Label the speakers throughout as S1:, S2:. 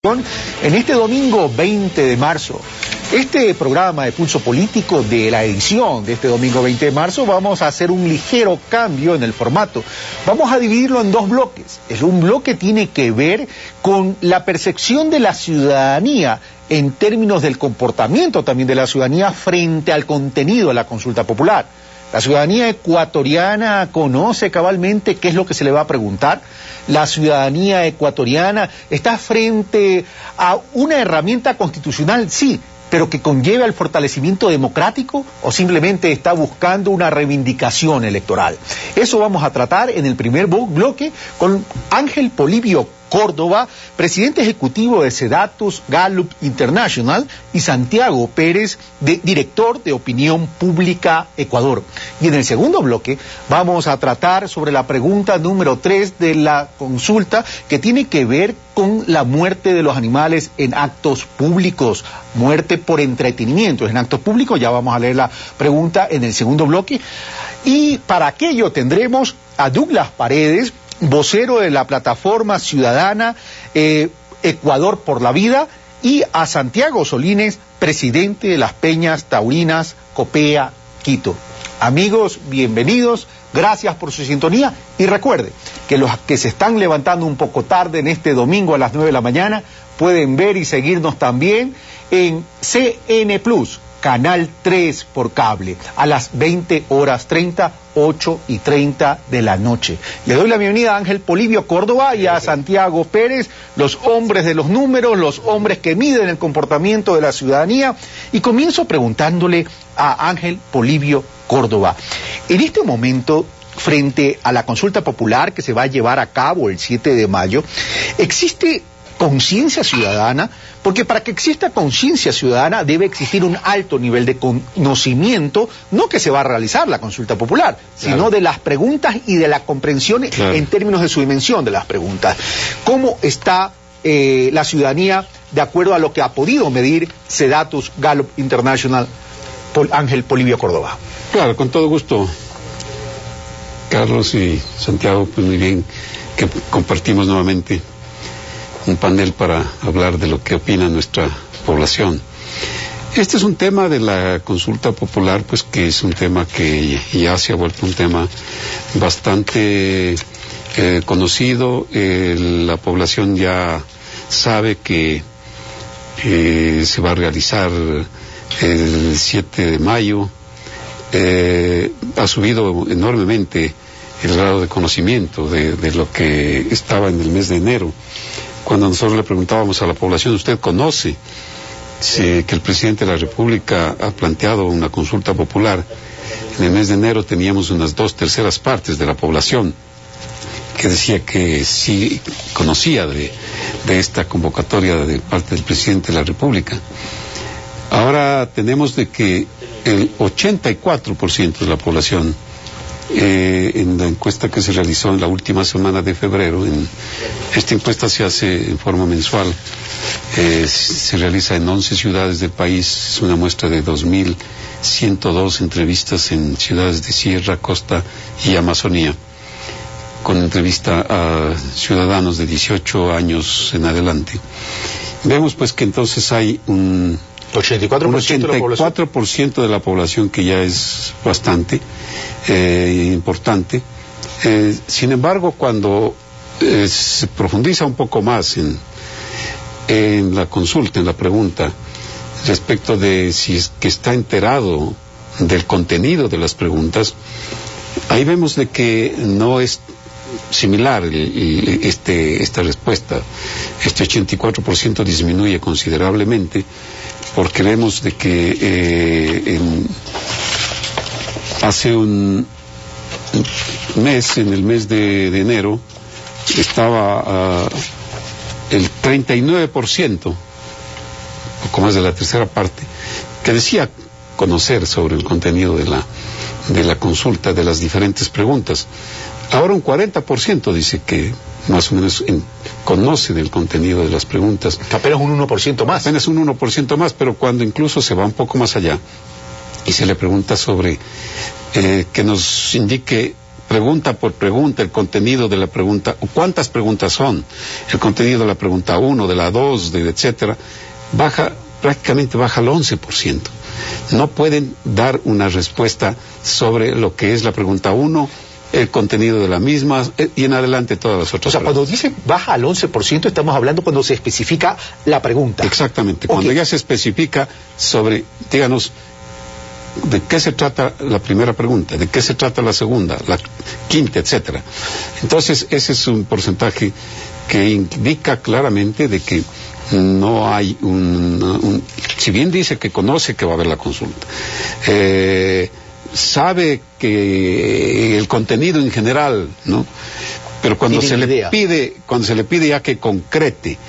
S1: En este domingo 20 de marzo, este programa de Pulso Político de la edición de este domingo 20 de marzo, vamos a hacer un ligero cambio en el formato. Vamos a dividirlo en dos bloques. Un bloque tiene que ver con la percepción de la ciudadanía en términos del comportamiento también de la ciudadanía frente al contenido de la consulta popular. La ciudadanía ecuatoriana conoce cabalmente qué es lo que se le va a preguntar. La ciudadanía ecuatoriana está frente a una herramienta constitucional, sí, pero que conlleve al fortalecimiento democrático o simplemente está buscando una reivindicación electoral. Eso vamos a tratar en el primer bloque con Ángel Polibio Córdoba, presidente ejecutivo de Sedatus Gallup International, y Santiago Pérez, director de Opinión Pública Ecuador. Y en el segundo bloque vamos a tratar sobre la pregunta número 3 de la consulta, que tiene que ver con la muerte de los animales en actos públicos, muerte por entretenimiento en actos públicos. Ya vamos a leer la pregunta en el segundo bloque. Y para aquello tendremos a Douglas Paredes, vocero de la plataforma ciudadana Ecuador por la Vida, y a Santiago Solines, presidente de las Peñas Taurinas Copea Quito. Amigos, bienvenidos, gracias por su sintonía, y recuerde que los que se están levantando un poco tarde en este domingo a las 9 de la mañana pueden ver y seguirnos también en CN Plus, Canal 3 por cable, a las 20:30, 8:30 de la noche. Le doy la bienvenida a Ángel Polibio Córdoba y a Santiago Pérez, los hombres de los números, los hombres que miden el comportamiento de la ciudadanía, y comienzo preguntándole a Ángel Polibio Córdoba. En este momento, frente a la consulta popular que se va a llevar a cabo el 7 de mayo, ¿existe conciencia ciudadana? Porque para que exista conciencia ciudadana debe existir un alto nivel de conocimiento, no que se va a realizar la consulta popular, sino de las preguntas y de la comprensión en términos de su dimensión de las preguntas. ¿Cómo está la ciudadanía de acuerdo a lo que ha podido medir Sedatus Gallup International? Ángel Polibio Córdoba.
S2: Claro, con todo gusto, Carlos y Santiago, pues muy bien que compartimos nuevamente un panel para hablar de lo que opina nuestra población. Este es un tema de la consulta popular, pues que es un tema que ya se ha vuelto un tema bastante conocido. La población ya sabe que se va a realizar el 7 de mayo. Ha subido enormemente el grado de conocimiento de lo que estaba en el mes de enero. Cuando nosotros le preguntábamos a la población, ¿usted conoce que el presidente de la República ha planteado una consulta popular? En el mes de enero teníamos unas 2/3 partes de la población que decía que sí conocía de esta convocatoria de parte del presidente de la República. Ahora tenemos de que el 84% de la población, en la encuesta que se realizó en la última semana de febrero, esta encuesta se hace en forma mensual, se realiza en 11 ciudades del país, es una muestra de 2.102 entrevistas en ciudades de Sierra, Costa y Amazonía, con entrevista a ciudadanos de 18 años en adelante. Vemos pues que entonces hay un 84% de la población, que ya es bastante importante. Sin embargo, cuando se profundiza un poco más en la consulta, en la pregunta, respecto de si es que está enterado del contenido de las preguntas, ahí vemos de que no es similar esta respuesta. Este 84% disminuye considerablemente, porque vemos de que hace un mes, en el mes de enero, estaba el 39%, poco más de la tercera parte, que decía conocer sobre el contenido de la consulta, de las diferentes preguntas. Ahora un 40% dice que más o menos conoce del contenido de las preguntas.
S1: Apenas un 1% más.
S2: Apenas un 1% más, pero cuando incluso se va un poco más allá y se le pregunta sobre que nos indique pregunta por pregunta, el contenido de la pregunta, o cuántas preguntas son, el contenido de la pregunta 1, de la 2, etcétera, prácticamente baja al 11%. No pueden dar una respuesta sobre lo que es la pregunta 1, el contenido de la misma y en adelante todas las otras.
S1: O sea, cuando dice baja al 11%, estamos hablando cuando se especifica la pregunta.
S2: Exactamente, cuando ya se especifica sobre, díganos, ¿de qué se trata la primera pregunta? ¿De qué se trata la segunda, la quinta, etcétera? Entonces, ese es un porcentaje que indica claramente de que no hay si bien dice que conoce que va a haber la consulta, sabe que el contenido en general, ¿no? Pero cuando se le pide ya que concrete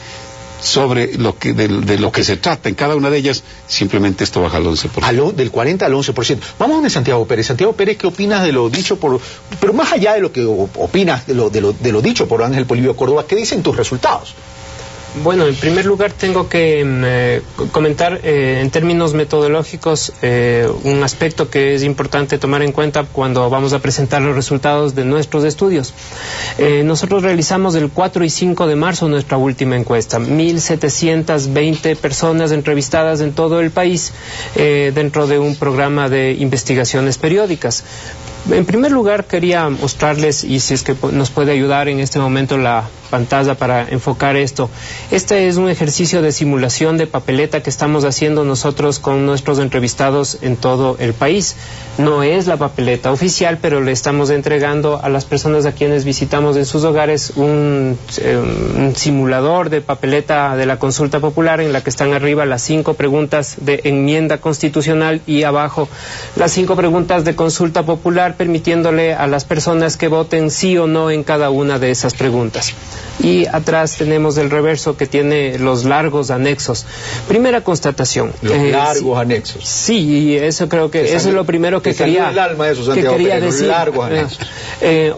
S2: sobre de lo que se trata en cada una de ellas, simplemente esto baja al 11%.
S1: Del 40 al 11%. Vamos a ver Santiago Pérez. Santiago Pérez, ¿qué opinas de lo dicho pero más allá de lo que opinas de lo dicho por Ángel Polibio Córdoba, qué dicen tus resultados?
S3: Bueno, en primer lugar tengo que comentar en términos metodológicos un aspecto que es importante tomar en cuenta cuando vamos a presentar los resultados de nuestros estudios. Nosotros realizamos el 4 y 5 de marzo nuestra última encuesta, 1.720 personas entrevistadas en todo el país dentro de un programa de investigaciones periódicas. En primer lugar quería mostrarles, y si es que nos puede ayudar en este momento la pantalla para enfocar esto. Este es un ejercicio de simulación de papeleta que estamos haciendo nosotros con nuestros entrevistados en todo el país. No es la papeleta oficial, pero le estamos entregando a las personas a quienes visitamos en sus hogares un simulador de papeleta de la consulta popular en la que están arriba las 5 preguntas de enmienda constitucional y abajo las 5 preguntas de consulta popular, permitiéndole a las personas que voten sí o no en cada una de esas preguntas. Y atrás tenemos el reverso que tiene los largos anexos. Primera constatatación.
S1: Los largos anexos.
S3: Sí, y eso creo que eso es lo primero que quería decir.
S1: Largos anexos.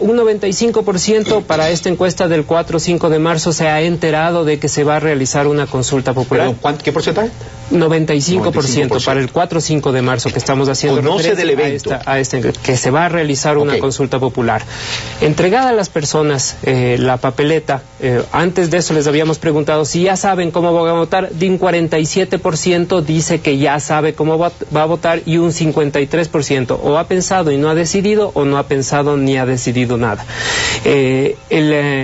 S3: Un 95% para esta encuesta del 4-5 de marzo se ha enterado de que se va a realizar una consulta popular.
S1: ¿Qué porcentaje?
S3: 95% para el 4-5 de marzo que estamos haciendo
S1: conoce del evento
S3: que se va a realizar una consulta popular. Entregada a las personas la papeleta, antes de eso les habíamos preguntado si ya saben cómo van a votar. De un 47% dice que ya sabe cómo va a votar y un 53% o ha pensado y no ha decidido o no ha pensado ni ha decidido nada.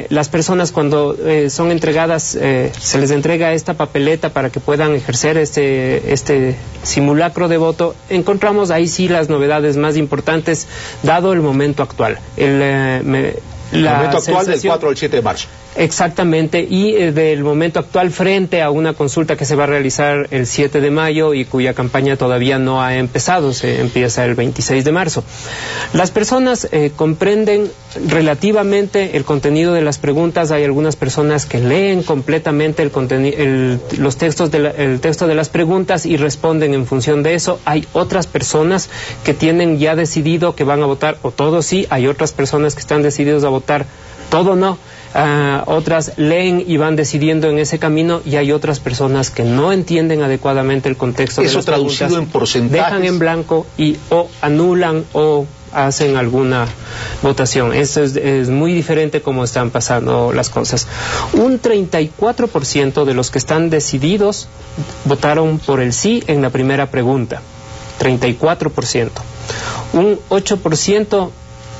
S3: Las personas cuando son entregadas, se les entrega esta papeleta para que puedan ejercer este simulacro de voto. Encontramos ahí sí las novedades más importantes dado el momento actual. El
S1: momento actual del 4 al 7 de marzo.
S3: Exactamente, y del momento actual frente a una consulta que se va a realizar el 7 de mayo y cuya campaña todavía no ha empezado, se empieza el 26 de marzo. Las personas comprenden relativamente el contenido de las preguntas. Hay algunas personas que leen completamente el texto de las preguntas y responden en función de eso. Hay otras personas que tienen ya decidido que van a votar o todo sí, hay otras personas que están decididos a votar todo no. Otras leen y van decidiendo en ese camino, y hay otras personas que no entienden adecuadamente el contexto de las preguntas.
S1: Eso traducido en porcentajes.
S3: Dejan en blanco y o anulan o hacen alguna votación. Eso es muy diferente cómo están pasando las cosas. Un 34% de los que están decididos votaron por el sí en la primera pregunta. 34%. Un 8%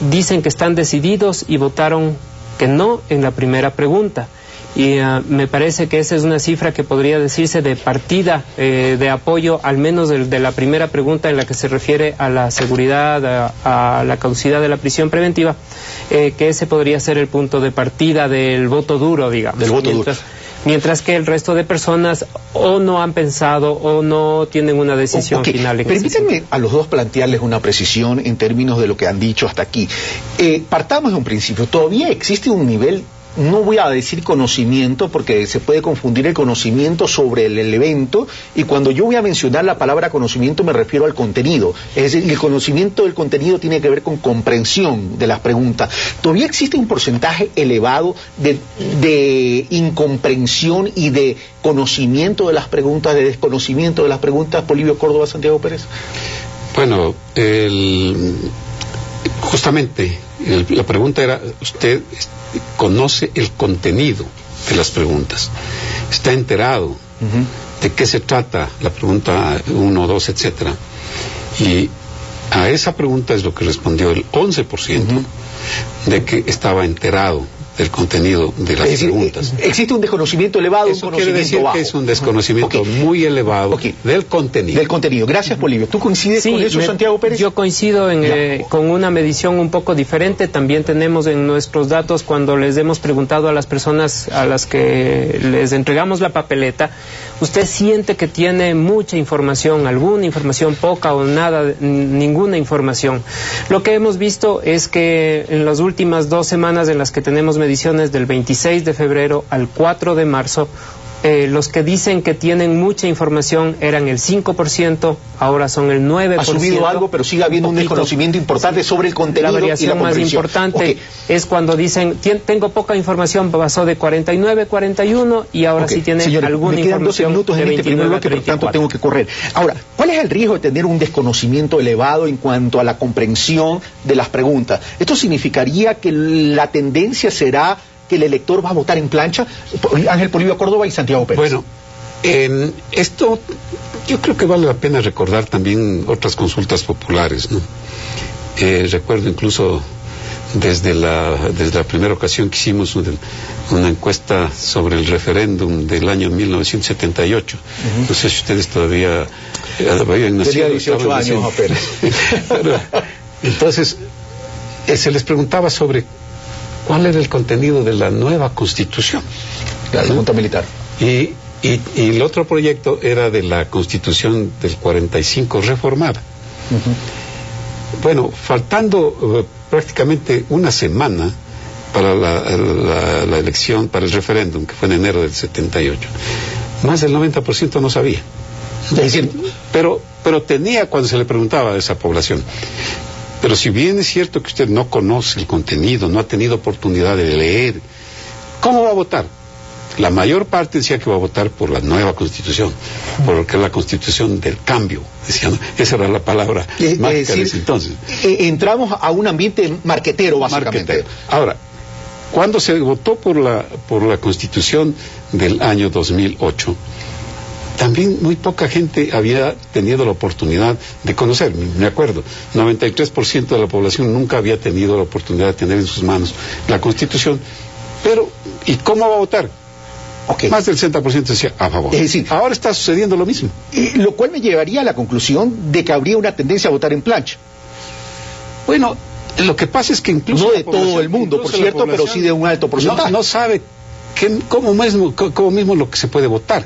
S3: dicen que están decididos y votaron que no en la primera pregunta. Y me parece que esa es una cifra que podría decirse de partida de apoyo, al menos de la primera pregunta en la que se refiere a la seguridad, a la caducidad de la prisión preventiva, que ese podría ser el punto de partida del voto duro, digamos.
S1: Del voto duro.
S3: Mientras que el resto de personas o no han pensado o no tienen una decisión final.
S1: Permítanme a los dos plantearles una precisión en términos de lo que han dicho hasta aquí. Partamos de un principio. Todavía existe un nivel, no voy a decir conocimiento, porque se puede confundir el conocimiento sobre el evento, y cuando yo voy a mencionar la palabra conocimiento me refiero al contenido. Es decir, el conocimiento del contenido tiene que ver con comprensión de las preguntas. Todavía existe un porcentaje elevado de incomprensión y de conocimiento de las preguntas, de desconocimiento de las preguntas. Polibio Córdoba, Santiago Pérez.
S2: Bueno, justamente La pregunta era, ¿usted conoce el contenido de las preguntas? ¿Está enterado de qué se trata la pregunta 1, 2, etcétera? Y a esa pregunta es lo que respondió el 11% de que estaba enterado del contenido de las preguntas.
S1: Existe un desconocimiento elevado,
S2: Eso
S1: un conocimiento
S2: quiere decir
S1: bajo.
S2: que es un desconocimiento muy elevado del contenido.
S1: Del contenido. Gracias, Polibio. ¿Tú coincides con eso, Santiago Pérez?
S3: Yo coincido con una medición un poco diferente. También tenemos en nuestros datos, cuando les hemos preguntado a las personas a las que les entregamos la papeleta, ¿usted siente que tiene mucha información, alguna información, poca o nada, ninguna información? Lo que hemos visto es que en las últimas 2 semanas en las que tenemos mediciones, del 26 de febrero al 4 de marzo, los que dicen que tienen mucha información eran el 5%, ahora son el 9%.
S1: Ha subido algo, pero sigue habiendo un desconocimiento importante sobre el contenido.
S3: La variación
S1: y la
S3: más importante es cuando dicen, tengo poca información, pasó de 49 a 41 y ahora sí tiene alguna información.
S1: Me quedan 12 minutos en este primer bloque, por tanto tengo que correr. Ahora, ¿cuál es el riesgo de tener un desconocimiento elevado en cuanto a la comprensión de las preguntas? ¿Esto significaría que la tendencia será que el elector va a votar en plancha? Ángel Polibio Córdoba y Santiago Pérez.
S2: Bueno, esto yo creo que vale la pena recordar también otras consultas populares, ¿no? Recuerdo incluso desde la primera ocasión que hicimos una encuesta sobre el referéndum del año 1978. No sé si ustedes todavía habían nacido.
S1: Tenía 18 años apenas.
S2: Entonces, se les preguntaba sobre cuál era el contenido de la nueva Constitución.
S1: La Junta Militar.
S2: Y el otro proyecto era de la Constitución del 45 reformada. Bueno, faltando prácticamente una semana para la elección, para el referéndum, que fue en enero del 78, más del 90% no sabía.
S1: Es decir,
S2: pero tenía, cuando se le preguntaba a esa población. Pero si bien es cierto que usted no conoce el contenido, no ha tenido oportunidad de leer, ¿cómo va a votar? La mayor parte decía que va a votar por la nueva Constitución, porque es la Constitución del cambio, decían, ¿no? Esa era la palabra mágica de ese entonces.
S1: Entramos a un ambiente marquetero, básicamente.
S2: Ahora, cuando se votó por la Constitución del año 2008, también muy poca gente había tenido la oportunidad de conocer. Me acuerdo, 93% de la población nunca había tenido la oportunidad de tener en sus manos la Constitución. Pero, ¿y cómo va a votar? Más del 60% decía a favor.
S1: Es decir,
S2: ahora está sucediendo lo mismo.
S1: Lo cual me llevaría a la conclusión de que habría una tendencia a votar en plancha.
S2: Bueno, lo que pasa es que incluso...
S1: No de todo el mundo, por cierto, pero sí de un alto porcentaje.
S2: No sabe cómo mismo lo que se puede votar.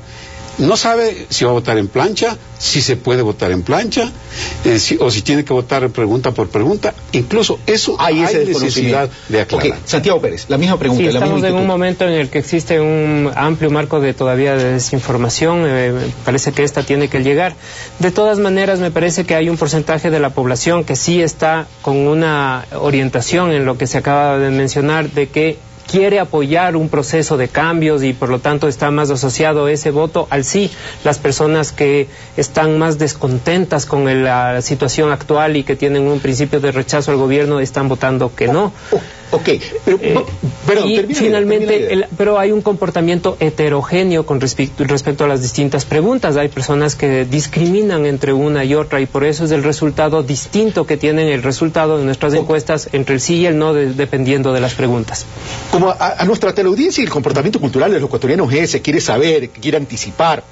S2: No sabe si va a votar en plancha, si se puede votar en plancha, o si tiene que votar pregunta por pregunta. Incluso eso hay necesidad de aclarar.
S1: Santiago Pérez, la misma pregunta.
S3: Sí, estamos en un momento en el que existe un amplio marco de todavía de desinformación. Me parece que esta tiene que llegar. De todas maneras, me parece que hay un porcentaje de la población que sí está con una orientación en lo que se acaba de mencionar, de que quiere apoyar un proceso de cambios y por lo tanto está más asociado ese voto al sí. Las personas que están más descontentas con la situación actual y que tienen un principio de rechazo al gobierno están votando que no.
S1: Pero
S3: finalmente, pero hay un comportamiento heterogéneo con respecto a las distintas preguntas. Hay personas que discriminan entre una y otra y por eso es el resultado distinto que tienen el resultado de nuestras encuestas entre el sí y el no, dependiendo de las preguntas.
S1: Como a nuestra teleaudiencia, el comportamiento cultural de los ecuatorianos es, quiere saber, quiere anticipar.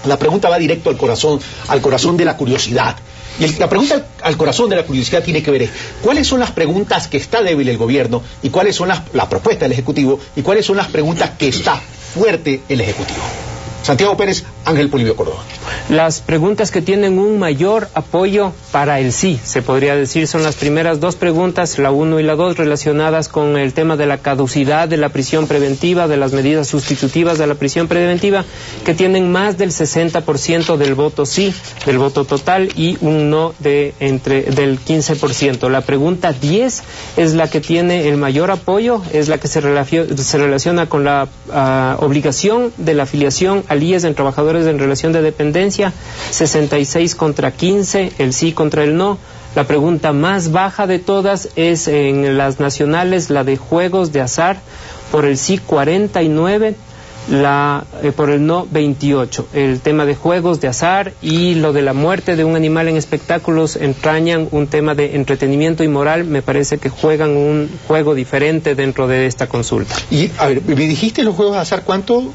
S1: La pregunta va directo al corazón de la curiosidad. Y la pregunta al corazón de la curiosidad tiene que ver cuáles son las preguntas que está débil el gobierno y cuáles son las propuestas del Ejecutivo y cuáles son las preguntas que está fuerte el Ejecutivo. Santiago Pérez, Ángel Polibio Córdoba.
S3: Las preguntas que tienen un mayor apoyo para el sí, se podría decir, son las primeras 2 preguntas, la 1 y la 2, relacionadas con el tema de la caducidad de la prisión preventiva, de las medidas sustitutivas de la prisión preventiva, que tienen más del 60% del voto sí, del voto total, y un no del 15%. La pregunta 10 es la que tiene el mayor apoyo, es la que se relaciona con la obligación de la afiliación al IES en trabajadores en relación de dependencia, 66 contra 15, el sí contra el no. La pregunta más baja de todas es en las nacionales, la de juegos de azar, por el sí 49%, por el no 28%. El tema de juegos de azar y lo de la muerte de un animal en espectáculos entrañan un tema de entretenimiento y moral. Me parece que juegan un juego diferente dentro de esta consulta.
S1: Y, a ver, ¿me dijiste los juegos de azar cuánto?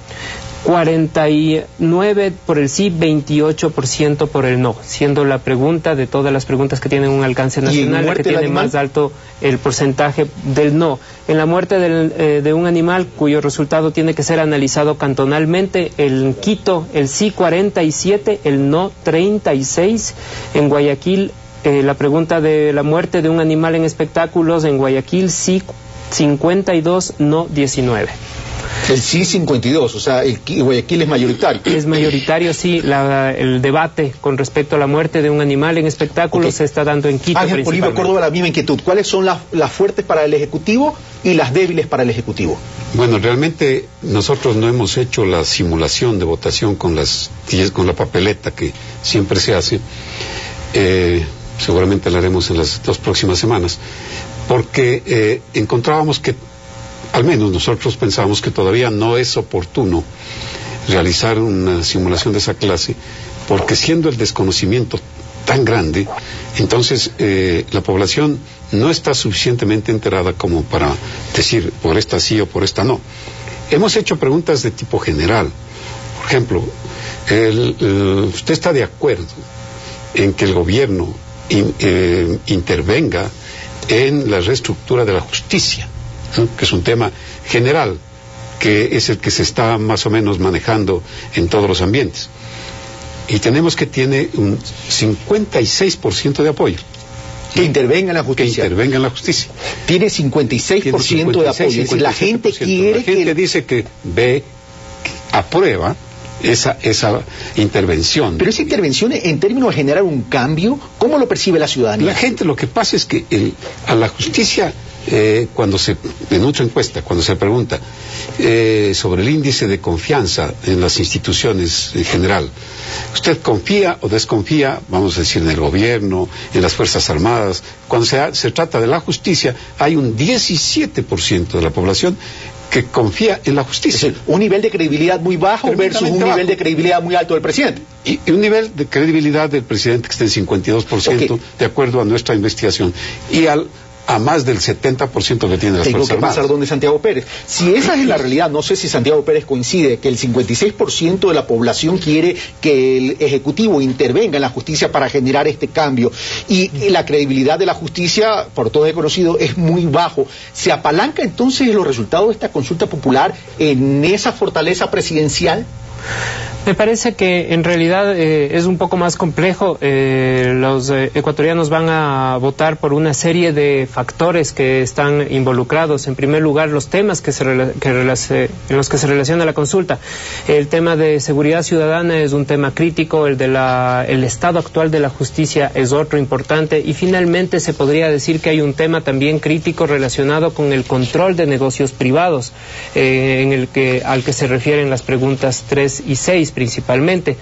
S3: 49% por el sí, 28% por el no, siendo la pregunta de todas las preguntas que tienen un alcance nacional la que tiene más alto el porcentaje del no. En la muerte de un animal cuyo resultado tiene que ser analizado cantonalmente, en Quito el sí 47%, el no 36%, en Guayaquil la pregunta de la muerte de un animal en espectáculos, en Guayaquil sí 52%, no 19%.
S1: El sí 52, o sea, Guayaquil es mayoritario.
S3: Es mayoritario, sí. El debate con respecto a la muerte de un animal en espectáculos se está dando en Quito.
S1: Ángel Polibio Córdoba, la misma inquietud. ¿Cuáles son las fuertes para el Ejecutivo y las débiles para el Ejecutivo?
S2: Bueno, realmente nosotros no hemos hecho la simulación de votación con la papeleta que siempre se hace. Seguramente la haremos en las 2 próximas semanas, porque encontrábamos que al menos nosotros pensamos que todavía no es oportuno realizar una simulación de esa clase, porque siendo el desconocimiento tan grande, entonces la población no está suficientemente enterada como para decir por esta sí o por esta no. Hemos hecho preguntas de tipo general. Por ejemplo, ¿usted está de acuerdo en que el gobierno intervenga en la reestructura de la justicia? Que es un tema general, que es el que se está más o menos manejando en todos los ambientes. Y tenemos que tiene un 56% de apoyo.
S1: Que intervenga en la justicia.
S2: Que intervenga en la justicia.
S1: Tiene 56% de apoyo. Es decir, la gente quiere
S2: la gente dice que aprueba esa intervención.
S1: Pero esa intervención, en términos de generar un cambio, ¿cómo lo percibe la ciudadanía?
S2: La gente, lo que pasa es que a la justicia, en nuestra encuesta, cuando se pregunta sobre el índice de confianza en las instituciones en general, ¿usted confía o desconfía, vamos a decir, en el gobierno, en las Fuerzas Armadas? Cuando se trata de la justicia, hay un 17% de la población que confía en la justicia.
S1: Es decir, un nivel de credibilidad muy bajo versus un nivel de credibilidad muy alto del presidente.
S2: Y un nivel de credibilidad del presidente que está en 52%, de acuerdo a nuestra investigación. Y a más del 70% que tiene las Fuerzas Armadas.
S1: Tengo que pasar donde Santiago Pérez. Si esa es la realidad, no sé si Santiago Pérez coincide, que el 56% de la población quiere que el Ejecutivo intervenga en la justicia para generar este cambio, y la credibilidad de la justicia, por todo es conocido, es muy bajo. ¿Se apalanca entonces los resultados de esta consulta popular en esa fortaleza presidencial?
S3: Me parece que en realidad es un poco más complejo. Los ecuatorianos van a votar por una serie de factores que están involucrados. En primer lugar, los temas en los que se relaciona la consulta. El tema de seguridad ciudadana es un tema crítico, el estado actual de la justicia es otro importante, y finalmente se podría decir que hay un tema también crítico relacionado con el control de negocios privados, al que se refieren las preguntas 3 y 6 principalmente,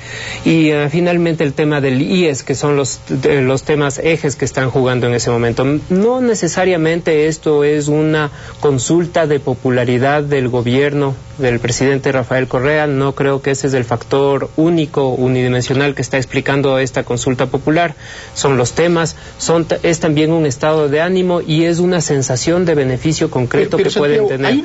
S3: y finalmente el tema del IES, que son los temas ejes que están jugando en ese momento. No necesariamente esto es una consulta de popularidad del gobierno del presidente Rafael Correa. No creo que ese es el factor único, unidimensional que está explicando esta consulta popular. Son los temas, es también un estado de ánimo y es una sensación de beneficio concreto que pueden tener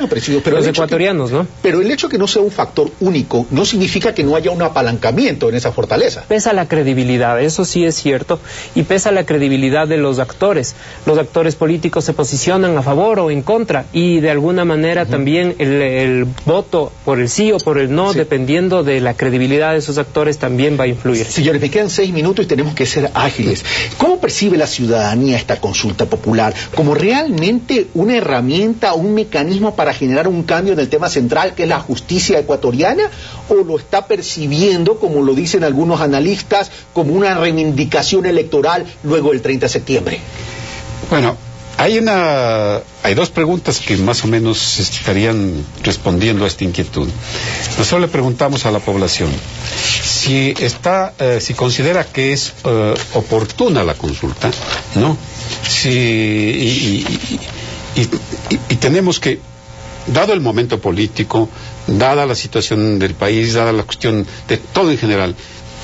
S3: los ecuatorianos, ¿no?
S1: Pero el hecho que no sea un factor único no significa que no haya un apalancamiento en esa fortaleza.
S3: Pesa la credibilidad, eso sí es cierto, y pesa la credibilidad de los actores. Los actores políticos se posicionan a favor o en contra, y de alguna manera también el voto por el sí o por el no, dependiendo de la credibilidad de esos actores, también va a influir.
S1: Señores, me quedan 6 minutos y tenemos que ser ágiles. ¿Cómo percibe la ciudadanía esta consulta popular? ¿Como realmente una herramienta, un mecanismo para generar un cambio en el tema central, que es la justicia ecuatoriana? ¿O lo está percibiendo, como lo dicen algunos analistas, como una reivindicación electoral luego del 30 de septiembre?
S2: Bueno, hay 2 preguntas que más o menos estarían respondiendo a esta inquietud. Nosotros le preguntamos a la población si considera que es oportuna la consulta, ¿no? Y tenemos que, dado el momento político, dada la situación del país, dada la cuestión de todo en general,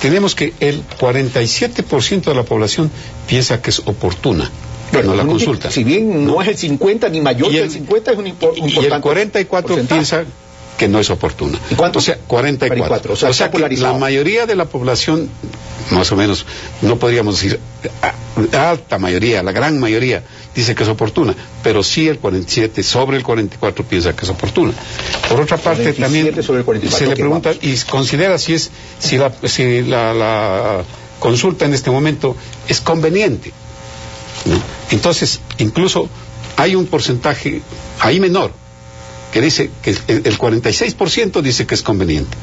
S2: tenemos que el 47% de la población piensa que es oportuna. Bueno, la consulta.
S1: Si bien no es el 50 ni mayor que el 50, es un importante.
S2: Y el 44 piensa que no es oportuna.
S1: ¿Y cuánto?
S2: O sea, 44. O sea que la mayoría de la población, más o menos, no podríamos decir alta mayoría, la gran mayoría, dice que es oportuna, pero sí el 47 sobre el 44 piensa que es oportuna. Por otra parte, también sobre el 44, se le pregunta y considera si la consulta en este momento es conveniente, ¿no? Entonces, incluso hay un porcentaje ahí menor que dice que el 46% dice que es conveniente.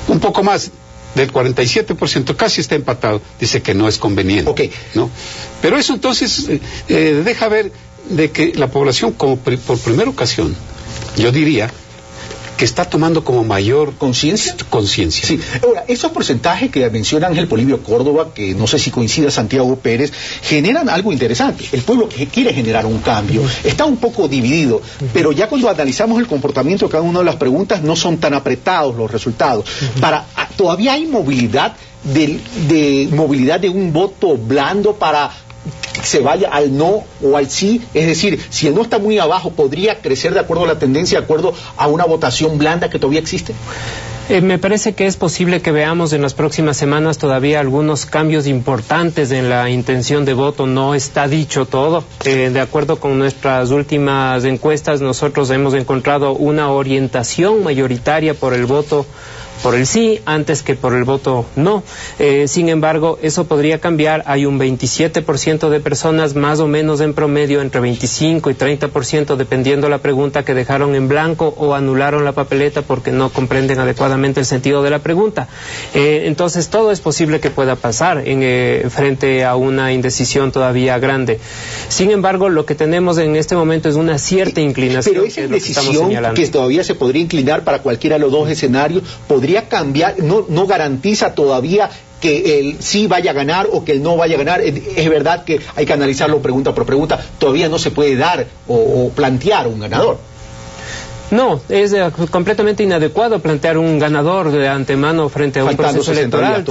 S2: Un poco más del 47%, casi está empatado, dice que no es conveniente.
S1: Okay.
S2: ¿No? Pero eso entonces deja ver de que la población, como por primera ocasión, yo diría que está tomando como mayor
S1: conciencia.
S2: Sí.
S1: Ahora, esos porcentajes que menciona Ángel Polibio Córdoba, que no sé si coincida Santiago Pérez, generan algo interesante. El pueblo que quiere generar un cambio está un poco dividido, pero ya cuando analizamos el comportamiento de cada una de las preguntas, no son tan apretados los resultados. Todavía hay movilidad movilidad de un voto blando para que se vaya al no o al sí, es decir, si el no está muy abajo, ¿podría crecer de acuerdo a la tendencia, de acuerdo a una votación blanda que todavía existe?
S3: Me parece que es posible que veamos en las próximas semanas todavía algunos cambios importantes en la intención de voto. No está dicho todo. De acuerdo con nuestras últimas encuestas, nosotros hemos encontrado una orientación mayoritaria por el voto por el sí antes que por el voto no. Sin embargo, eso podría cambiar. Hay un 27% de personas más o menos en promedio, entre 25 y 30%, dependiendo la pregunta, que dejaron en blanco o anularon la papeleta porque no comprenden adecuadamente el sentido de la pregunta. Entonces, todo es posible que pueda pasar frente a una indecisión todavía grande. Sin embargo, lo que tenemos en este momento es una cierta inclinación.
S1: Pero esa indecisión que todavía se podría inclinar para cualquiera de los dos escenarios, podría cambiar, no garantiza todavía que el sí vaya a ganar o que el no vaya a ganar. Es verdad que hay que analizarlo pregunta por pregunta, todavía no se puede dar o plantear un ganador.
S3: No, es completamente inadecuado plantear un ganador de antemano frente a un proceso electoral,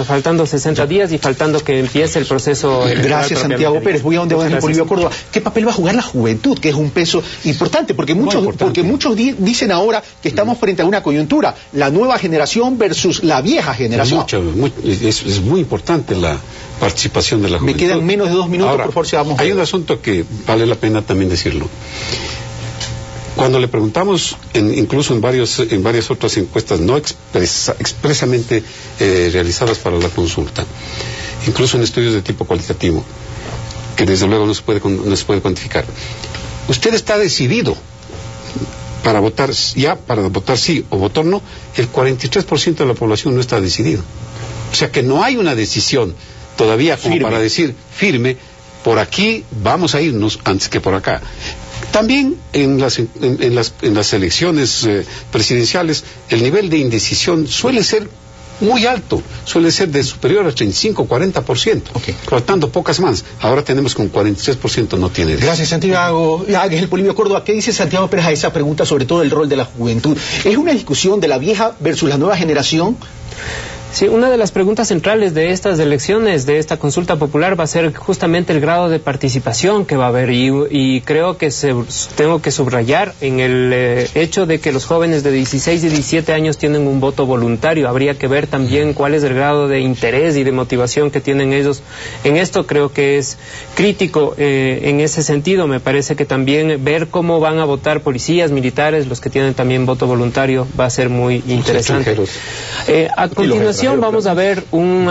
S3: faltando 60 días y faltando que empiece el proceso electoral.
S1: Gracias, Santiago Pérez. Voy a donde va Ángel Polibio Córdoba. ¿Qué papel va a jugar la juventud, que es un peso importante? Porque muchos dicen ahora que estamos frente a una coyuntura, la nueva generación versus la vieja generación.
S2: Es muy importante la participación de la juventud.
S1: Me quedan menos de 2 minutos,
S2: ahora,
S1: por favor, si vamos.
S2: Hay un asunto que vale la pena también decirlo. Cuando le preguntamos, incluso en varias otras encuestas no expresamente realizadas para la consulta, incluso en estudios de tipo cualitativo, que desde luego no se puede cuantificar, ¿usted está decidido para votar sí o votar no? El 43% de la población no está decidido. O sea que no hay una decisión todavía como para decir firme, por aquí vamos a irnos antes que por acá. También en las elecciones presidenciales el nivel de indecisión suele ser muy alto, suele ser de superior al 35-40%, por tanto pocas más. Ahora tenemos que un 43% no tiene.
S1: Gracias, Santiago. Ángel Polibio Córdoba, ¿qué dice Santiago Pérez a esa pregunta sobre todo el rol de la juventud? ¿Es una discusión de la vieja versus la nueva generación?
S3: Sí, una de las preguntas centrales de estas elecciones, de esta consulta popular, va a ser justamente el grado de participación que va a haber, y creo que tengo que subrayar en el hecho de que los jóvenes de 16 y 17 años tienen un voto voluntario. Habría que ver también cuál es el grado de interés y de motivación que tienen ellos en esto. Creo que es crítico en ese sentido. Me parece que también ver cómo van a votar policías, militares, los que tienen también voto voluntario, va a ser muy interesante. A continuación, continuación vamos a ver un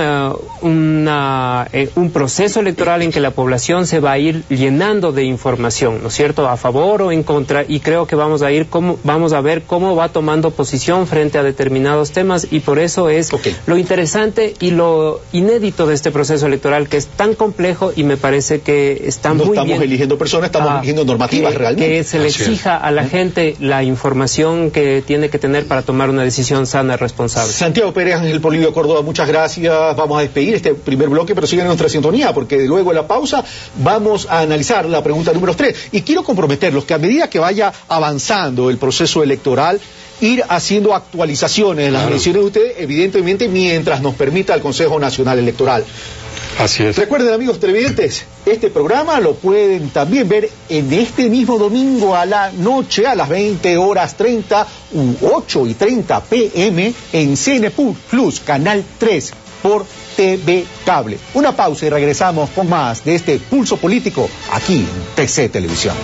S3: proceso electoral en que la población se va a ir llenando de información, ¿no es cierto?, a favor o en contra, y creo que vamos a ver cómo va tomando posición frente a determinados temas, y por eso es lo interesante y lo inédito de este proceso electoral, que es tan complejo, y me parece que está muy bien. No
S1: estamos eligiendo personas, estamos eligiendo normativas realmente.
S3: Que se le exija a la gente la información que tiene que tener para tomar una decisión sana y responsable.
S1: Santiago Pérez, Ángel Polibio Córdoba, muchas gracias. Vamos a despedir este primer bloque, pero sigan en nuestra sintonía, porque luego de la pausa vamos a analizar la pregunta número 3. Y quiero comprometerlos que a medida que vaya avanzando el proceso electoral, ir haciendo actualizaciones de las mediciones de ustedes, evidentemente mientras nos permita el Consejo Nacional Electoral.
S2: Así es.
S1: Recuerden, amigos televidentes, este programa lo pueden también ver en este mismo domingo a la noche, a las 20:30 u 8:30 p.m. en CN Plus, Canal 3 por TV Cable. Una pausa y regresamos con más de este Pulso Político aquí en TC Televisión.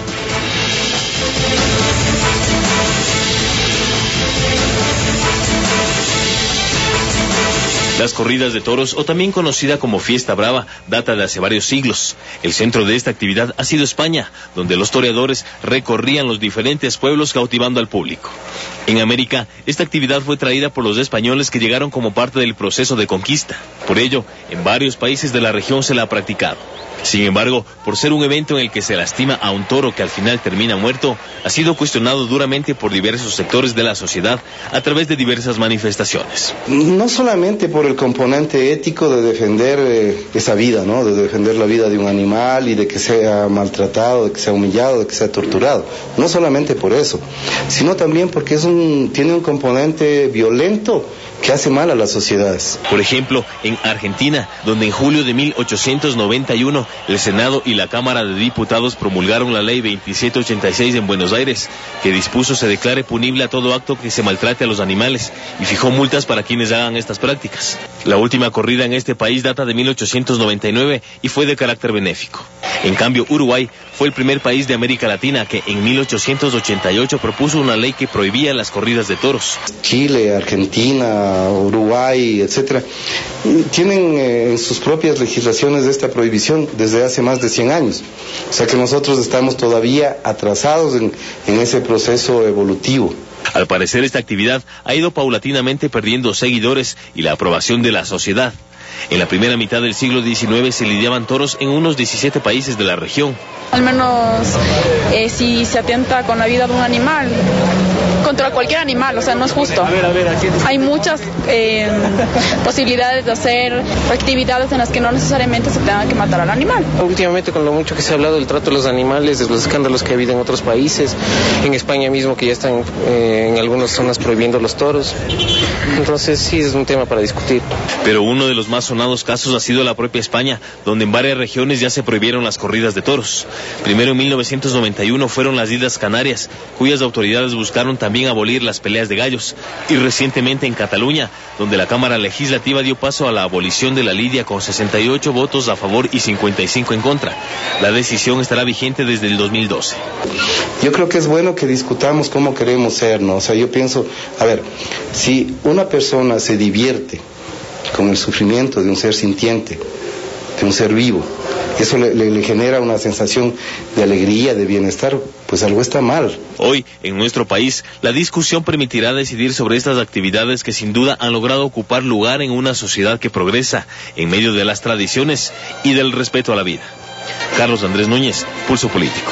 S4: Las corridas de toros, o también conocida como Fiesta Brava, data de hace varios siglos. El centro de esta actividad ha sido España, donde los toreadores recorrían los diferentes pueblos cautivando al público. En América, esta actividad fue traída por los españoles que llegaron como parte del proceso de conquista. Por ello, en varios países de la región se la ha practicado. Sin embargo, por ser un evento en el que se lastima a un toro que al final termina muerto, ha sido cuestionado duramente por diversos sectores de la sociedad a través de diversas manifestaciones.
S5: No solamente por el componente ético de defender esa vida, ¿no?, de defender la vida de un animal y de que sea maltratado, de que sea humillado, de que sea torturado. No solamente por eso, sino también porque tiene un componente violento que hace mal a las sociedades.
S4: Por ejemplo, en Argentina, donde en julio de 1891 el Senado y la Cámara de Diputados promulgaron la Ley 2786 en Buenos Aires, que dispuso se declare punible a todo acto que se maltrate a los animales y fijó multas para quienes hagan estas prácticas. La última corrida en este país data de 1899 y fue de carácter benéfico. En cambio, Uruguay fue el primer país de América Latina que en 1888 propuso una ley que prohibía las corridas de toros.
S5: Chile, Argentina, Uruguay, etcétera, tienen en sus propias legislaciones esta prohibición desde hace más de 100 años. O sea que nosotros estamos todavía atrasados en ese proceso evolutivo.
S4: Al parecer, esta actividad ha ido paulatinamente perdiendo seguidores y la aprobación de la sociedad. En la primera mitad del siglo XIX se lidiaban toros en unos 17 países de la región.
S6: Al menos si se atenta con la vida de un animal, contra cualquier animal, o sea, no es justo. Hay muchas posibilidades de hacer actividades en las que no necesariamente se tenga que matar al animal.
S7: Últimamente, con lo mucho que se ha hablado del trato de los animales, de los escándalos que ha habido en otros países, en España mismo que ya están en algunas zonas prohibiendo los toros, entonces sí es un tema para discutir.
S4: Pero uno de los más sonados casos ha sido la propia España, donde en varias regiones ya se prohibieron las corridas de toros. Primero en 1991 fueron las Islas Canarias, cuyas autoridades buscaron también abolir las peleas de gallos, y recientemente en Cataluña, donde la Cámara Legislativa dio paso a la abolición de la lidia con 68 votos a favor y 55 en contra. La decisión estará vigente desde el 2012.
S5: Yo creo que es bueno que discutamos cómo queremos ser, ¿no? O sea, yo pienso, a ver, si una persona se divierte con el sufrimiento de un ser sintiente, de un ser vivo, eso le genera una sensación de alegría, de bienestar, pues algo está mal.
S4: Hoy, en nuestro país, la discusión permitirá decidir sobre estas actividades que sin duda han logrado ocupar lugar en una sociedad que progresa en medio de las tradiciones y del respeto a la vida. Carlos Andrés Núñez, Pulso Político.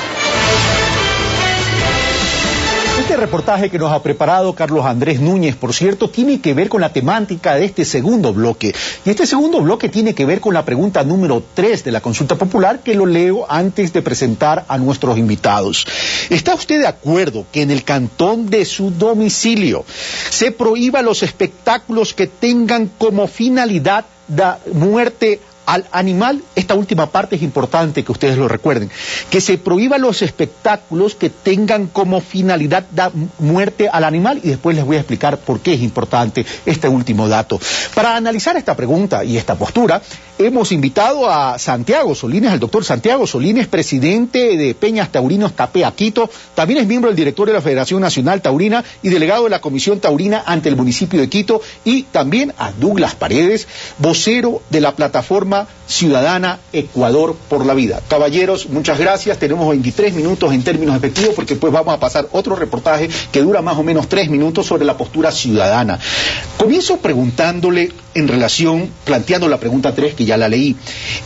S1: Este reportaje que nos ha preparado Carlos Andrés Núñez, por cierto, tiene que ver con la temática de este segundo bloque. Y este segundo bloque tiene que ver con la pregunta número 3 de la consulta popular, que lo leo antes de presentar a nuestros invitados. ¿Está usted de acuerdo que en el cantón de su domicilio se prohíba los espectáculos que tengan como finalidad la muerte al animal, esta última parte es importante que ustedes lo recuerden, que se prohíban los espectáculos que tengan como finalidad dar muerte al animal, y después les voy a explicar por qué es importante este último dato. Para analizar esta pregunta y esta postura, hemos invitado a Santiago Solines, al doctor Santiago Solines, presidente de Peñas Taurinos Capea Quito, también es miembro del directorio de la Federación Nacional Taurina y delegado de la Comisión Taurina ante el municipio de Quito, y también a Douglas Paredes, vocero de la plataforma ciudadana Ecuador por la Vida. Caballeros, muchas gracias, tenemos 23 minutos en términos efectivos porque después vamos a pasar otro reportaje que dura más o menos 3 minutos sobre la postura ciudadana. Comienzo preguntándole en relación, planteando la pregunta 3 que ya la leí,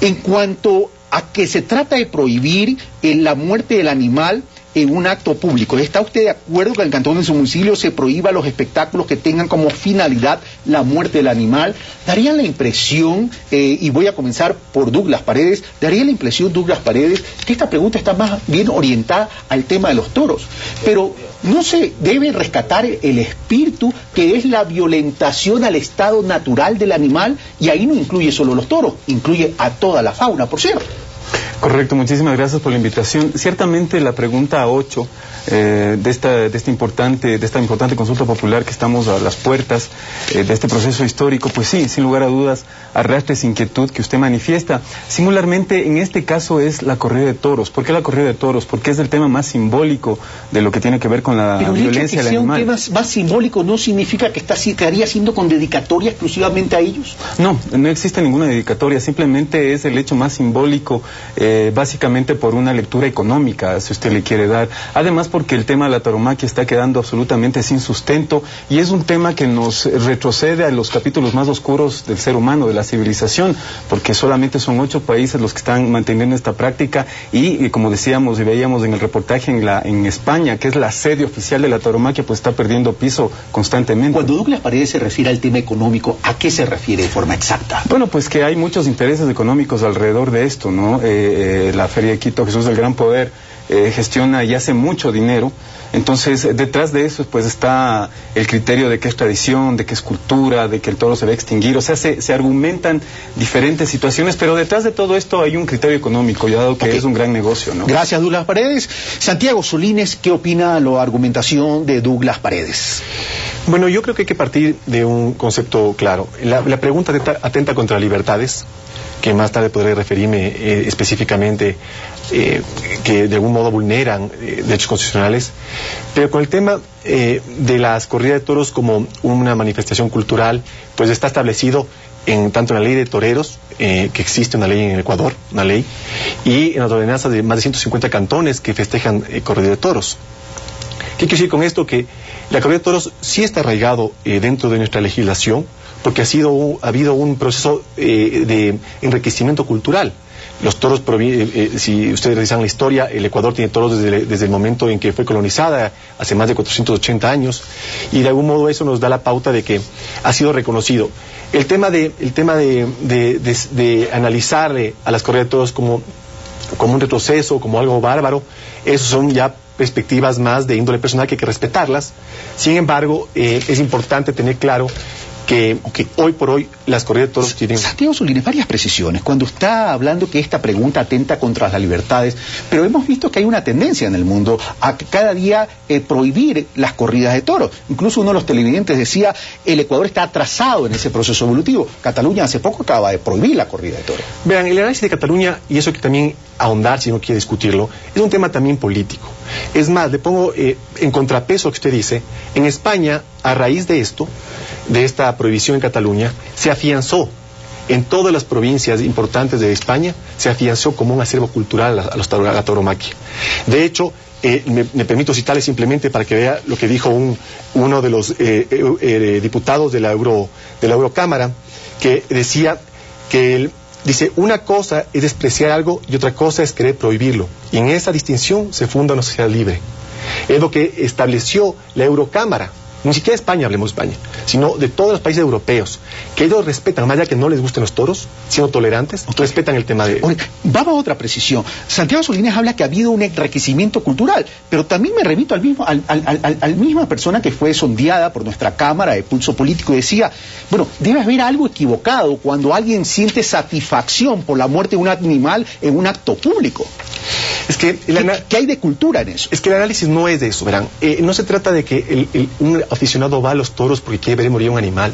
S1: en cuanto a que se trata de prohibir la muerte del animal en un acto público. ¿Está usted de acuerdo que en el cantón de su municipio se prohíba los espectáculos que tengan como finalidad la muerte del animal? Daría la impresión, y voy a comenzar por Douglas Paredes, daría la impresión, Douglas Paredes, que esta pregunta está más bien orientada al tema de los toros, pero no se debe rescatar el espíritu que es la violentación al estado natural del animal, y ahí no incluye solo los toros, incluye a toda la fauna, por cierto.
S8: Correcto, muchísimas gracias por la invitación. Ciertamente la pregunta 8 de esta importante consulta popular que estamos a las puertas de este proceso histórico, pues sí, sin lugar a dudas, arrastra esa inquietud que usted manifiesta. Singularmente, en este caso es la corrida de toros. ¿Por qué la corrida de toros? Porque es el tema más simbólico de lo que tiene que ver con la violencia del animal.
S1: Pero el hecho de que sea un tema más simbólico no significa que estaría siendo con dedicatoria exclusivamente a ellos.
S8: No, no existe ninguna dedicatoria, simplemente es el hecho más simbólico, básicamente por una lectura económica, si usted le quiere dar. Además, porque el tema de la tauromaquia está quedando absolutamente sin sustento y es un tema que nos retrocede a los capítulos más oscuros del ser humano, de la civilización, porque solamente son 8 países los que están manteniendo esta práctica y como decíamos y veíamos en el reportaje en España, que es la sede oficial de la tauromaquia, pues está perdiendo piso constantemente.
S1: Cuando Douglas Paredes se refiere al tema económico, ¿a qué se refiere de forma exacta?
S8: Bueno, pues que hay muchos intereses económicos alrededor de esto, ¿no? La Feria de Quito, Jesús del Gran Poder, gestiona y hace mucho dinero. Entonces, detrás de eso pues está el criterio de que es tradición, de que es cultura, de que el toro se va a extinguir. O sea, se argumentan diferentes situaciones, pero detrás de todo esto hay un criterio económico, ya dado que es un gran negocio, ¿no?
S1: Gracias, Douglas Paredes. Santiago Solines, ¿qué opina la argumentación de Douglas Paredes?
S9: Bueno, yo creo que hay que partir de un concepto claro. La pregunta atenta contra libertades, que más tarde podré referirme específicamente, que de algún modo vulneran derechos constitucionales, pero con el tema de las corridas de toros como una manifestación cultural, pues está establecido tanto en la ley de toreros, que existe una ley en el Ecuador, una ley, y en las ordenanzas de más de 150 cantones que festejan corrida de toros. ¿Qué quiero decir con esto? Que la corrida de toros sí está arraigado dentro de nuestra legislación, porque ha habido un proceso de enriquecimiento cultural. Los toros, si ustedes revisan la historia, el Ecuador tiene toros desde el momento en que fue colonizada, hace más de 480 años, y de algún modo eso nos da la pauta de que ha sido reconocido. El tema de analizarle a las corridas de toros como un retroceso, como algo bárbaro, esos son ya perspectivas más de índole personal que hay que respetarlas. Sin embargo, es importante tener claro que hoy por hoy las corridas de toros tienen...
S1: Santiago Solines, varias precisiones. Cuando está hablando que esta pregunta atenta contra las libertades, pero hemos visto que hay una tendencia en el mundo a que cada día prohibir las corridas de toros. Incluso uno de los televidentes decía, el Ecuador está atrasado en ese proceso evolutivo. Cataluña hace poco acaba de prohibir la corrida de toros.
S9: Vean, el análisis de Cataluña, y eso que también ahondar si no quiere discutirlo, es un tema también político. Es más, le pongo en contrapeso lo que usted dice, en España, a raíz de esto, de esta prohibición en Cataluña, se afianzó en todas las provincias importantes de España, se afianzó como un acervo cultural a la tauromaquia. De hecho, me permito citarle simplemente para que vea lo que dijo uno de los diputados de la Eurocámara, que decía que dice, una cosa es despreciar algo y otra cosa es querer prohibirlo. Y en esa distinción se funda una sociedad libre. Es lo que estableció la Eurocámara. ni siquiera de España, hablemos de España, sino de todos los países europeos, que ellos respetan, más allá que no les gusten los toros, siendo tolerantes, respetan el tema de...
S1: Vamos a otra precisión. Santiago Solines habla que ha habido un enriquecimiento cultural, pero también me remito al misma persona que fue sondeada por nuestra Cámara de Pulso Político y decía, bueno, debe haber algo equivocado cuando alguien siente satisfacción por la muerte de un animal en un acto público.
S9: Es que
S1: ¿Qué hay de cultura en eso?
S9: Es que el análisis no es de eso, verán. No se trata de que un aficionado va a los toros porque quiere ver morir un animal.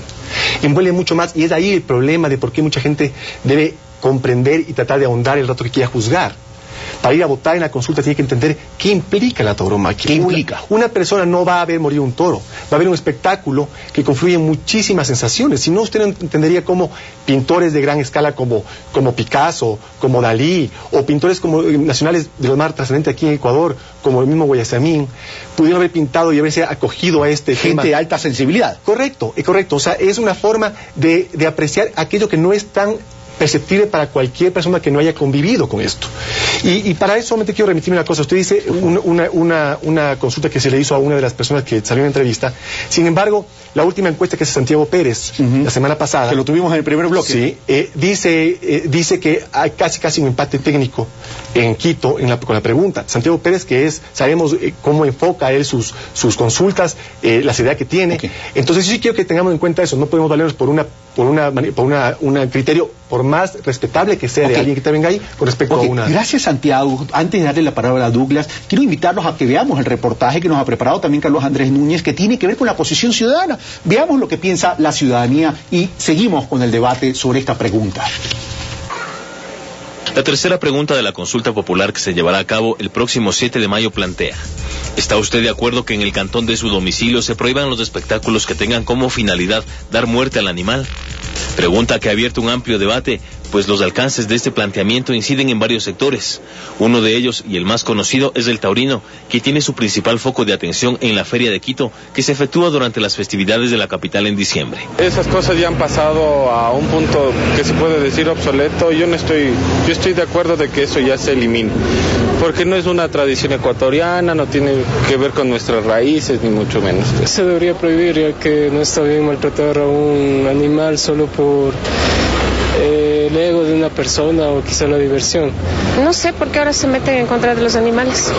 S9: Envuelve mucho más, y es ahí el problema de por qué mucha gente debe comprender y tratar de ahondar el rato que quiera juzgar. Para ir a votar en la consulta tiene que entender qué implica la tauromaquia.
S1: ¿Qué implica?
S9: Una persona no va a ver morir un toro, va a ver un espectáculo que confluye en muchísimas sensaciones. Si no, usted no entendería cómo pintores de gran escala como Picasso, como Dalí, o pintores como nacionales de lo más trascendente aquí en Ecuador, como el mismo Guayasamín, pudieron haber pintado y haberse acogido a este
S1: tema. Gente de alta sensibilidad.
S9: Correcto, es correcto. O sea, es una forma de apreciar aquello que no es tan perceptible para cualquier persona que no haya convivido con esto. Y para eso solamente quiero remitirme una cosa. Usted dice una consulta que se le hizo a una de las personas que salió en la entrevista. Sin embargo, la última encuesta que hace Santiago Pérez, la semana pasada,
S1: que lo tuvimos en el primer bloque,
S9: sí, dice que hay casi un empate técnico en Quito con la pregunta. Santiago Pérez, sabemos cómo enfoca él sus consultas, la seriedad que tiene. Okay. Entonces sí quiero que tengamos en cuenta eso. No podemos valernos por un criterio, por más respetable que sea, de alguien que te venga ahí, con respecto a una...
S1: Gracias, Santiago. Antes de darle la palabra a Douglas, quiero invitarlos a que veamos el reportaje que nos ha preparado también Carlos Andrés Núñez, que tiene que ver con la posición ciudadana. Veamos lo que piensa la ciudadanía y seguimos con el debate sobre esta pregunta.
S4: La tercera pregunta de la consulta popular que se llevará a cabo el próximo 7 de mayo plantea: ¿está usted de acuerdo que en el cantón de su domicilio se prohíban los espectáculos que tengan como finalidad dar muerte al animal? Pregunta que ha abierto un amplio debate, pues los alcances de este planteamiento inciden en varios sectores. Uno de ellos, y el más conocido, es el taurino, que tiene su principal foco de atención en la Feria de Quito, que se efectúa durante las festividades de la capital en diciembre.
S10: Esas cosas ya han pasado a un punto que se puede decir obsoleto. Yo estoy de acuerdo de que eso ya se elimine, porque no es una tradición ecuatoriana, no tiene que ver con nuestras raíces, ni mucho menos.
S11: Se debería prohibir, ya que no está bien maltratar a un animal solo por el ego de una persona o quizá la diversión.
S12: No sé por qué ahora se meten en contra de los animales.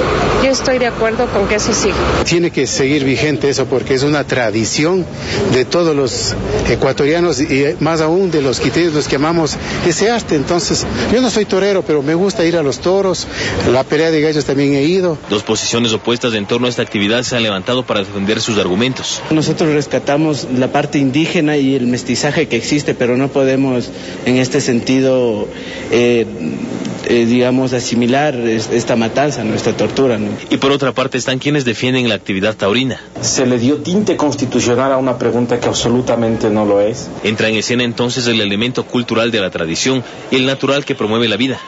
S12: Yo estoy de acuerdo con que así siga.
S13: Tiene que seguir vigente eso porque es una tradición de todos los ecuatorianos y más aún de los quiteños, los que amamos ese arte. Entonces, yo no soy torero, pero me gusta ir a los toros, la pelea de gallos también he ido.
S4: Dos posiciones opuestas en torno a esta actividad se han levantado para defender sus argumentos.
S14: Nosotros rescatamos la parte indígena y el mestizaje que existe, pero no podemos en este sentido digamos, asimilar esta matanza, esta tortura, ¿no?
S4: Y por otra parte están quienes defienden la actividad taurina.
S15: Se le dio tinte constitucional a una pregunta que absolutamente no lo es.
S4: Entra en escena entonces el elemento cultural de la tradición y el natural que promueve la vida.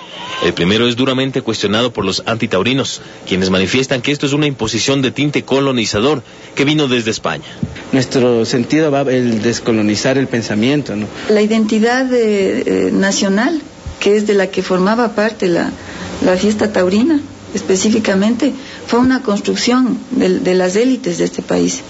S4: El primero es duramente cuestionado por los antitaurinos, quienes manifiestan que esto es una imposición de tinte colonizador que vino desde España.
S14: Nuestro sentido va el descolonizar el pensamiento, ¿no?
S16: La identidad nacional, que es de la que formaba parte la fiesta taurina, específicamente, fue una construcción de las élites de este país.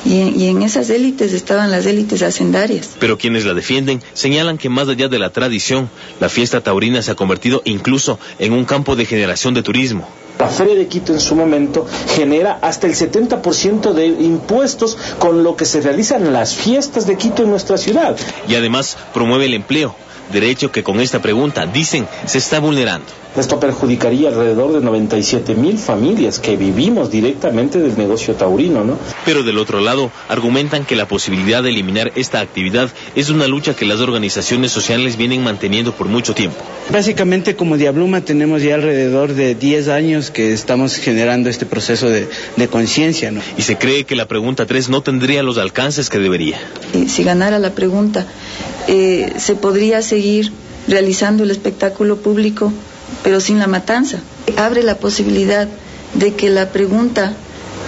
S16: Y en esas élites estaban las élites hacendarias.
S4: Pero quienes la defienden señalan que más allá de la tradición, la fiesta taurina se ha convertido incluso en un campo de generación de turismo.
S15: La Feria de Quito en su momento genera hasta el 70% de impuestos con lo que se realizan las fiestas de Quito en nuestra ciudad.
S4: Y además promueve el empleo, derecho que con esta pregunta, dicen, se está vulnerando.
S15: Esto perjudicaría alrededor de 97,000 familias que vivimos directamente del negocio taurino, ¿no?
S4: Pero del otro lado, argumentan que la posibilidad de eliminar esta actividad es una lucha que las organizaciones sociales vienen manteniendo por mucho tiempo.
S14: Básicamente, como Diabluma, tenemos ya alrededor de 10 años que estamos generando este proceso de conciencia, ¿no?
S4: Y se cree que la pregunta 3 no tendría los alcances que debería.
S16: Si ganara la pregunta, se podría seguir realizando el espectáculo público, pero sin la matanza. Abre la posibilidad de que la pregunta,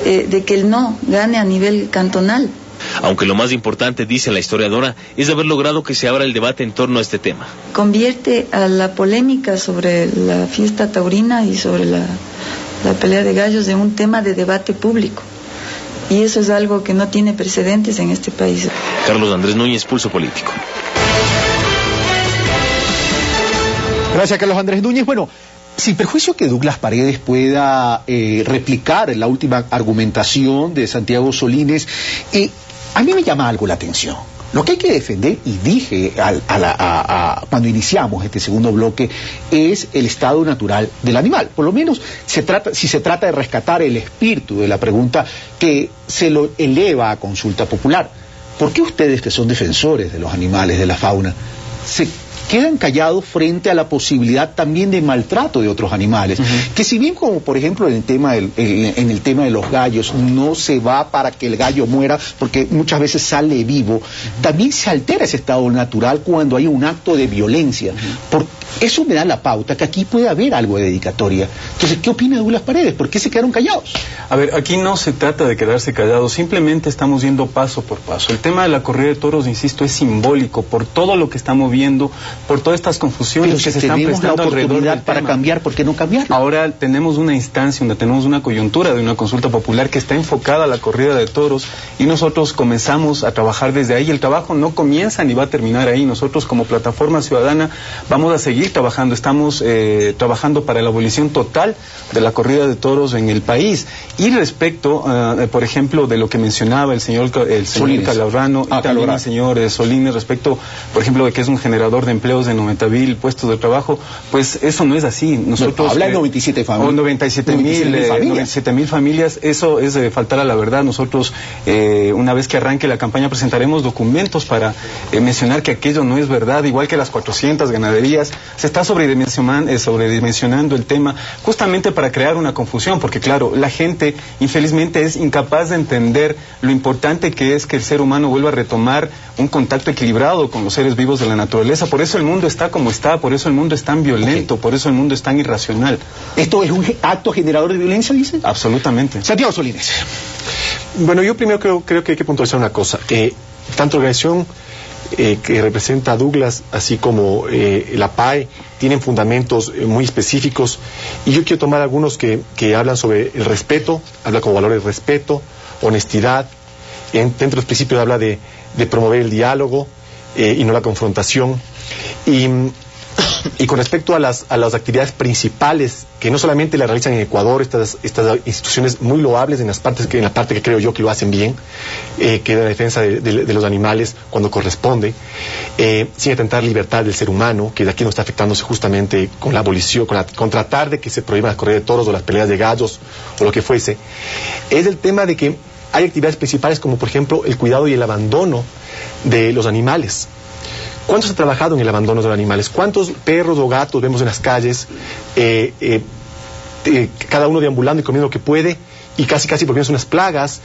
S16: de que el no gane a nivel cantonal.
S4: Aunque lo más importante, dice la historiadora, es haber logrado que se abra el debate en torno a este tema.
S16: Convierte a la polémica sobre la fiesta taurina y sobre la pelea de gallos en un tema de debate público. Y eso es algo que no tiene precedentes en este país.
S4: Carlos Andrés Núñez, Pulso Político.
S1: Gracias, Carlos Andrés Núñez. Bueno, sin perjuicio que Douglas Paredes pueda replicar la última argumentación de Santiago Solines, a mí me llama algo la atención. Lo que hay que defender, y dije cuando iniciamos este segundo bloque, es el estado natural del animal. Por lo menos, si se trata de rescatar el espíritu de la pregunta que se lo eleva a consulta popular. ¿Por qué ustedes, que son defensores de los animales, de la fauna, se quedan callados frente a la posibilidad también de maltrato de otros animales? Que si bien, como por ejemplo en el tema de los gallos, no se va para que el gallo muera porque muchas veces sale vivo, también se altera ese estado natural cuando hay un acto de violencia. Eso me da la pauta que aquí puede haber algo de dedicatoria. Entonces, ¿qué opina Douglas Paredes? ¿Por qué se quedaron callados?
S8: A ver, aquí no se trata de quedarse callados, simplemente estamos yendo paso por paso. El tema de la corrida de toros, insisto, es simbólico por todo lo que estamos viendo, por todas estas confusiones que se están prestando alrededor del
S1: para
S8: tema.
S1: Cambiar, ¿por qué no cambiar?
S8: Ahora tenemos una instancia donde tenemos una coyuntura de una consulta popular que está enfocada a la corrida de toros y nosotros comenzamos a trabajar desde ahí. El trabajo no comienza ni va a terminar ahí. Nosotros como plataforma ciudadana vamos a seguir trabajando. Estamos trabajando para la abolición total de la corrida de toros en el país. Y respecto, por ejemplo, de lo que mencionaba el señor Calorano y también el señor Solines, respecto, por ejemplo, de que es un generador de empleos de 90,000 puestos de trabajo, pues eso no es así. Nosotros
S1: habla de 97 familias.
S8: O 97,000 familias, eso es faltar a la verdad. Nosotros, una vez que arranque la campaña, presentaremos documentos para mencionar que aquello no es verdad, igual que las 400 ganaderías. Se está sobredimensionando el tema justamente para crear una confusión, porque claro, la gente infelizmente es incapaz de entender lo importante que es que el ser humano vuelva a retomar un contacto equilibrado con los seres vivos de la naturaleza. Por eso el mundo está como está, por eso el mundo es tan violento, por eso el mundo es tan irracional.
S1: ¿Esto es un acto generador de violencia, dice?
S8: Absolutamente.
S1: Santiago Solines.
S9: Bueno, yo primero creo que hay que puntualizar una cosa. Tanto la organización que representa a Douglas, así como la PAE, tienen fundamentos muy específicos, y yo quiero tomar algunos que hablan sobre el respeto, habla como valor el respeto, honestidad, dentro de los principios habla de promover el diálogo y no la confrontación, y con respecto a las actividades principales que no solamente la realizan en Ecuador, estas instituciones muy loables en la parte que creo yo que lo hacen bien, que es la defensa de los animales cuando corresponde, sin atentar libertad del ser humano, que de aquí no está afectándose justamente con la abolición, con tratar de que se prohíban las corridas de toros o las peleas de gallos o lo que fuese, es el tema de que hay actividades principales como por ejemplo el cuidado y el abandono de los animales. ¿Cuánto se ha trabajado en el abandono de los animales? ¿Cuántos perros o gatos vemos en las calles, cada uno deambulando y comiendo lo que puede, y casi porque son unas plagas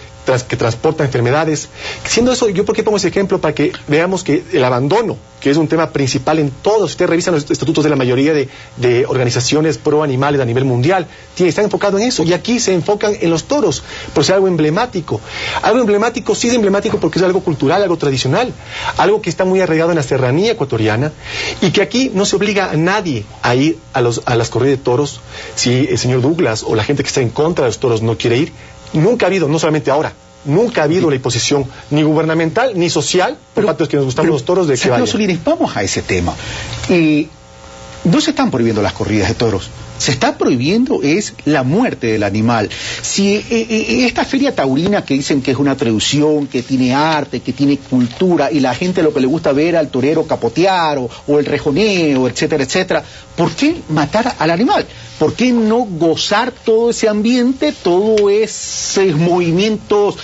S9: que transportan enfermedades? Siendo eso, ¿yo por qué pongo ese ejemplo? Para que veamos que el abandono, que es un tema principal en todos, si ustedes revisan los estatutos de la mayoría de organizaciones pro animales a nivel mundial, están enfocados en eso, y aquí se enfocan en los toros, por ser algo emblemático. Algo emblemático, sí es emblemático porque es algo cultural, algo tradicional, algo que está muy arraigado en la serranía ecuatoriana, y que aquí no se obliga a nadie a ir a las corridas de toros si el señor Douglas o la gente que está en contra de los toros no quiere ir. Nunca ha habido, no solamente ahora, nunca ha habido la imposición ni gubernamental ni social por parte de los que nos gustamos los toros de que vayan.
S1: Solines, vamos a ese tema. No se están prohibiendo las corridas de toros. Se está prohibiendo es la muerte del animal. Si esta feria taurina que dicen que es una traducción, que tiene arte, que tiene cultura, y la gente lo que le gusta ver al torero capotear o el rejoneo, etcétera, etcétera, ¿por qué matar al animal? ¿Por qué no gozar todo ese ambiente, todos esos movimientos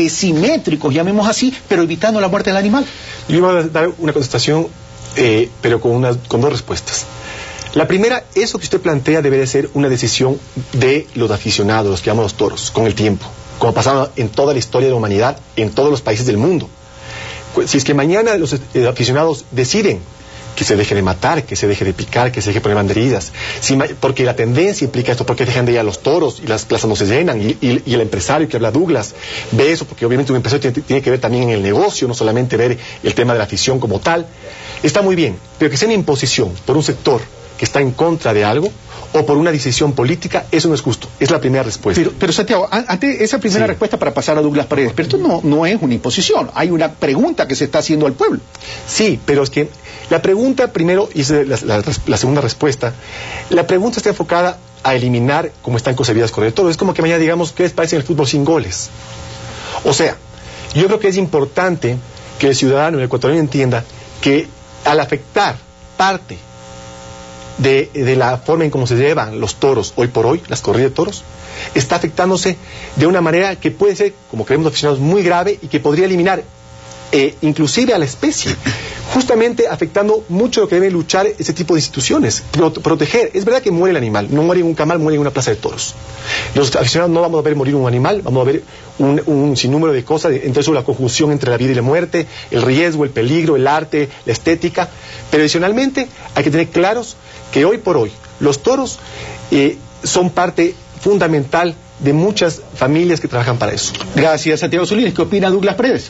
S1: simétricos, llamemos así, pero evitando la muerte del animal?
S9: Yo iba a dar una contestación, pero con dos respuestas. La primera, eso que usted plantea debe de ser una decisión de los aficionados, los que llaman los toros, con el tiempo, como ha pasado en toda la historia de la humanidad, en todos los países del mundo. Si es que mañana los aficionados deciden que se deje de matar, que se deje de picar, que se deje de poner banderillas, porque la tendencia implica esto, porque dejan de ir a los toros y las plazas no se llenan, y el empresario que habla Douglas ve eso, porque obviamente un empresario tiene que ver también en el negocio, no solamente ver el tema de la afición como tal. Está muy bien, pero que sea una imposición por un sector que está en contra de algo, o por una decisión política, eso no es justo. Es la primera respuesta.
S1: Pero Santiago, ante esa primera respuesta para pasar a Douglas Paredes, pero esto no es una imposición, hay una pregunta que se está haciendo al pueblo.
S9: Sí, pero es que la pregunta primero, y es la segunda respuesta, la pregunta está enfocada a eliminar cómo están concebidas Corridas de Toros. Es como que mañana digamos, ¿qué les parece el fútbol sin goles? O sea, yo creo que es importante que el ciudadano, el ecuatoriano entienda que al afectar parte de la forma en cómo se llevan los toros hoy por hoy, las corridas de toros, está afectándose de una manera que puede ser, como creemos los aficionados, muy grave y que podría eliminar inclusive a la especie, justamente afectando mucho lo que deben luchar ese tipo de instituciones, proteger. Es verdad que muere el animal, no muere en un camal, muere en una plaza de toros. Los aficionados no vamos a ver morir un animal, vamos a ver un sinnúmero de cosas, entre eso la conjunción entre la vida y la muerte, el riesgo, el peligro, el arte, la estética, pero adicionalmente hay que tener claros que hoy por hoy los toros son parte fundamental de muchas familias que trabajan para eso.
S1: Gracias, Santiago Solines. ¿Qué opina Douglas Paredes?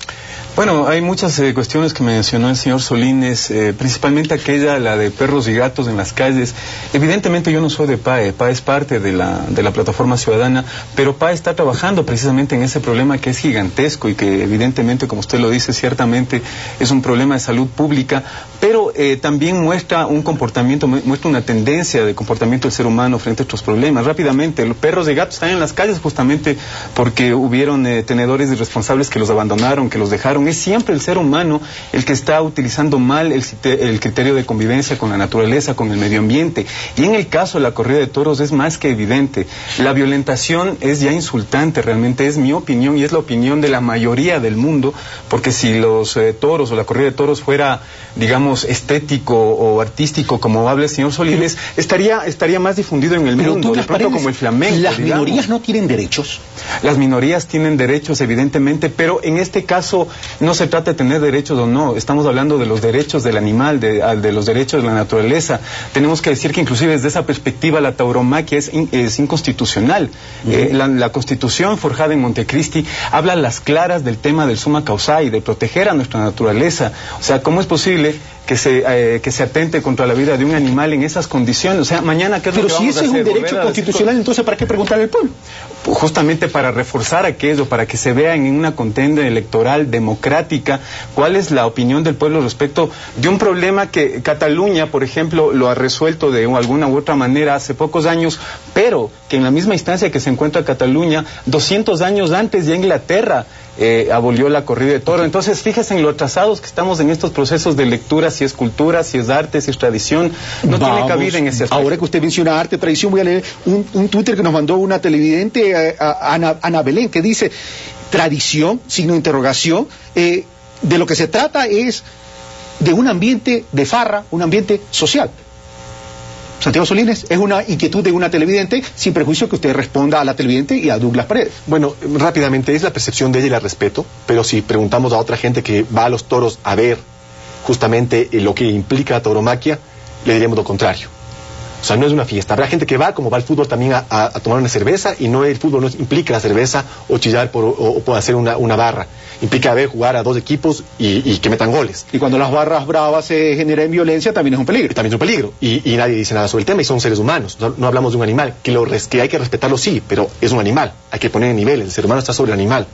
S8: Bueno, hay muchas cuestiones que mencionó el señor Solines, principalmente aquella, la de perros y gatos en las calles. Evidentemente yo no soy de PAE, PAE es parte de la plataforma ciudadana, pero PAE está trabajando precisamente en ese problema que es gigantesco y que evidentemente, como usted lo dice, ciertamente es un problema de salud pública, pero también muestra un comportamiento, muestra una tendencia de comportamiento del ser humano frente a estos problemas. Rápidamente, los perros y gatos están en las calles justamente porque hubieron tenedores irresponsables que los abandonaron, que los dejaron. Es siempre el ser humano el que está utilizando mal el criterio de convivencia con la naturaleza, con el medio ambiente. Y en el caso de la corrida de toros es más que evidente. La violentación es ya insultante, realmente es mi opinión y es la opinión de la mayoría del mundo, porque si los toros o la corrida de toros fuera, digamos, estético o artístico, como habla el señor Solines, estaría más difundido en el mundo, de pronto como el flamenco.
S1: ¿Las minorías no tienen derechos?
S8: Las minorías tienen derechos, evidentemente, pero en este caso no se trata de tener derechos o no, estamos hablando de los derechos del animal, de los derechos de la naturaleza. Tenemos que decir que inclusive desde esa perspectiva la tauromaquia es inconstitucional. La Constitución forjada en Montecristi habla a las claras del tema del summa causae, de proteger a nuestra naturaleza. O sea, ¿cómo es posible que se atente contra la vida de un animal en esas condiciones? O sea, mañana, ¿qué es lo que vamos a hacer?
S1: Pero si ese es un derecho constitucional, entonces ¿para qué preguntarle al pueblo?
S8: Justamente para reforzar aquello, para que se vea en una contienda electoral democrática cuál es la opinión del pueblo respecto de un problema que Cataluña, por ejemplo, lo ha resuelto de alguna u otra manera hace pocos años, pero que en la misma instancia que se encuentra Cataluña, 200 años antes ya Inglaterra abolió la corrida de toro. Entonces, fíjense en lo atrasados que estamos en estos procesos de lectura, si es cultura, si es arte, si es tradición, no tiene cabida en ese aspecto.
S1: Ahora que usted menciona arte, tradición, voy a leer un Twitter que nos mandó una televidente, Ana Belén, que dice, tradición, signo de interrogación, de lo que se trata es de un ambiente de farra, un ambiente social. Santiago Solines, es una inquietud de una televidente, sin prejuicio que usted responda a la televidente y a Douglas Paredes.
S9: Bueno, rápidamente, es la percepción de ella y la respeto, pero si preguntamos a otra gente que va a los toros a ver justamente lo que implica la tauromaquia, le diremos lo contrario. O sea, no es una fiesta. Habrá gente que va, como va al fútbol también a tomar una cerveza, y no, el fútbol no implica la cerveza o chillar o por hacer una barra. Implica ver jugar a dos equipos y que metan goles.
S1: Y cuando las barras bravas se generan violencia, también es un peligro.
S9: También es un peligro. Y nadie dice nada sobre el tema, y son seres humanos. No hablamos de un animal, que hay que respetarlo, sí, pero es un animal. Hay que poner en nivel, el ser humano está sobre el animal.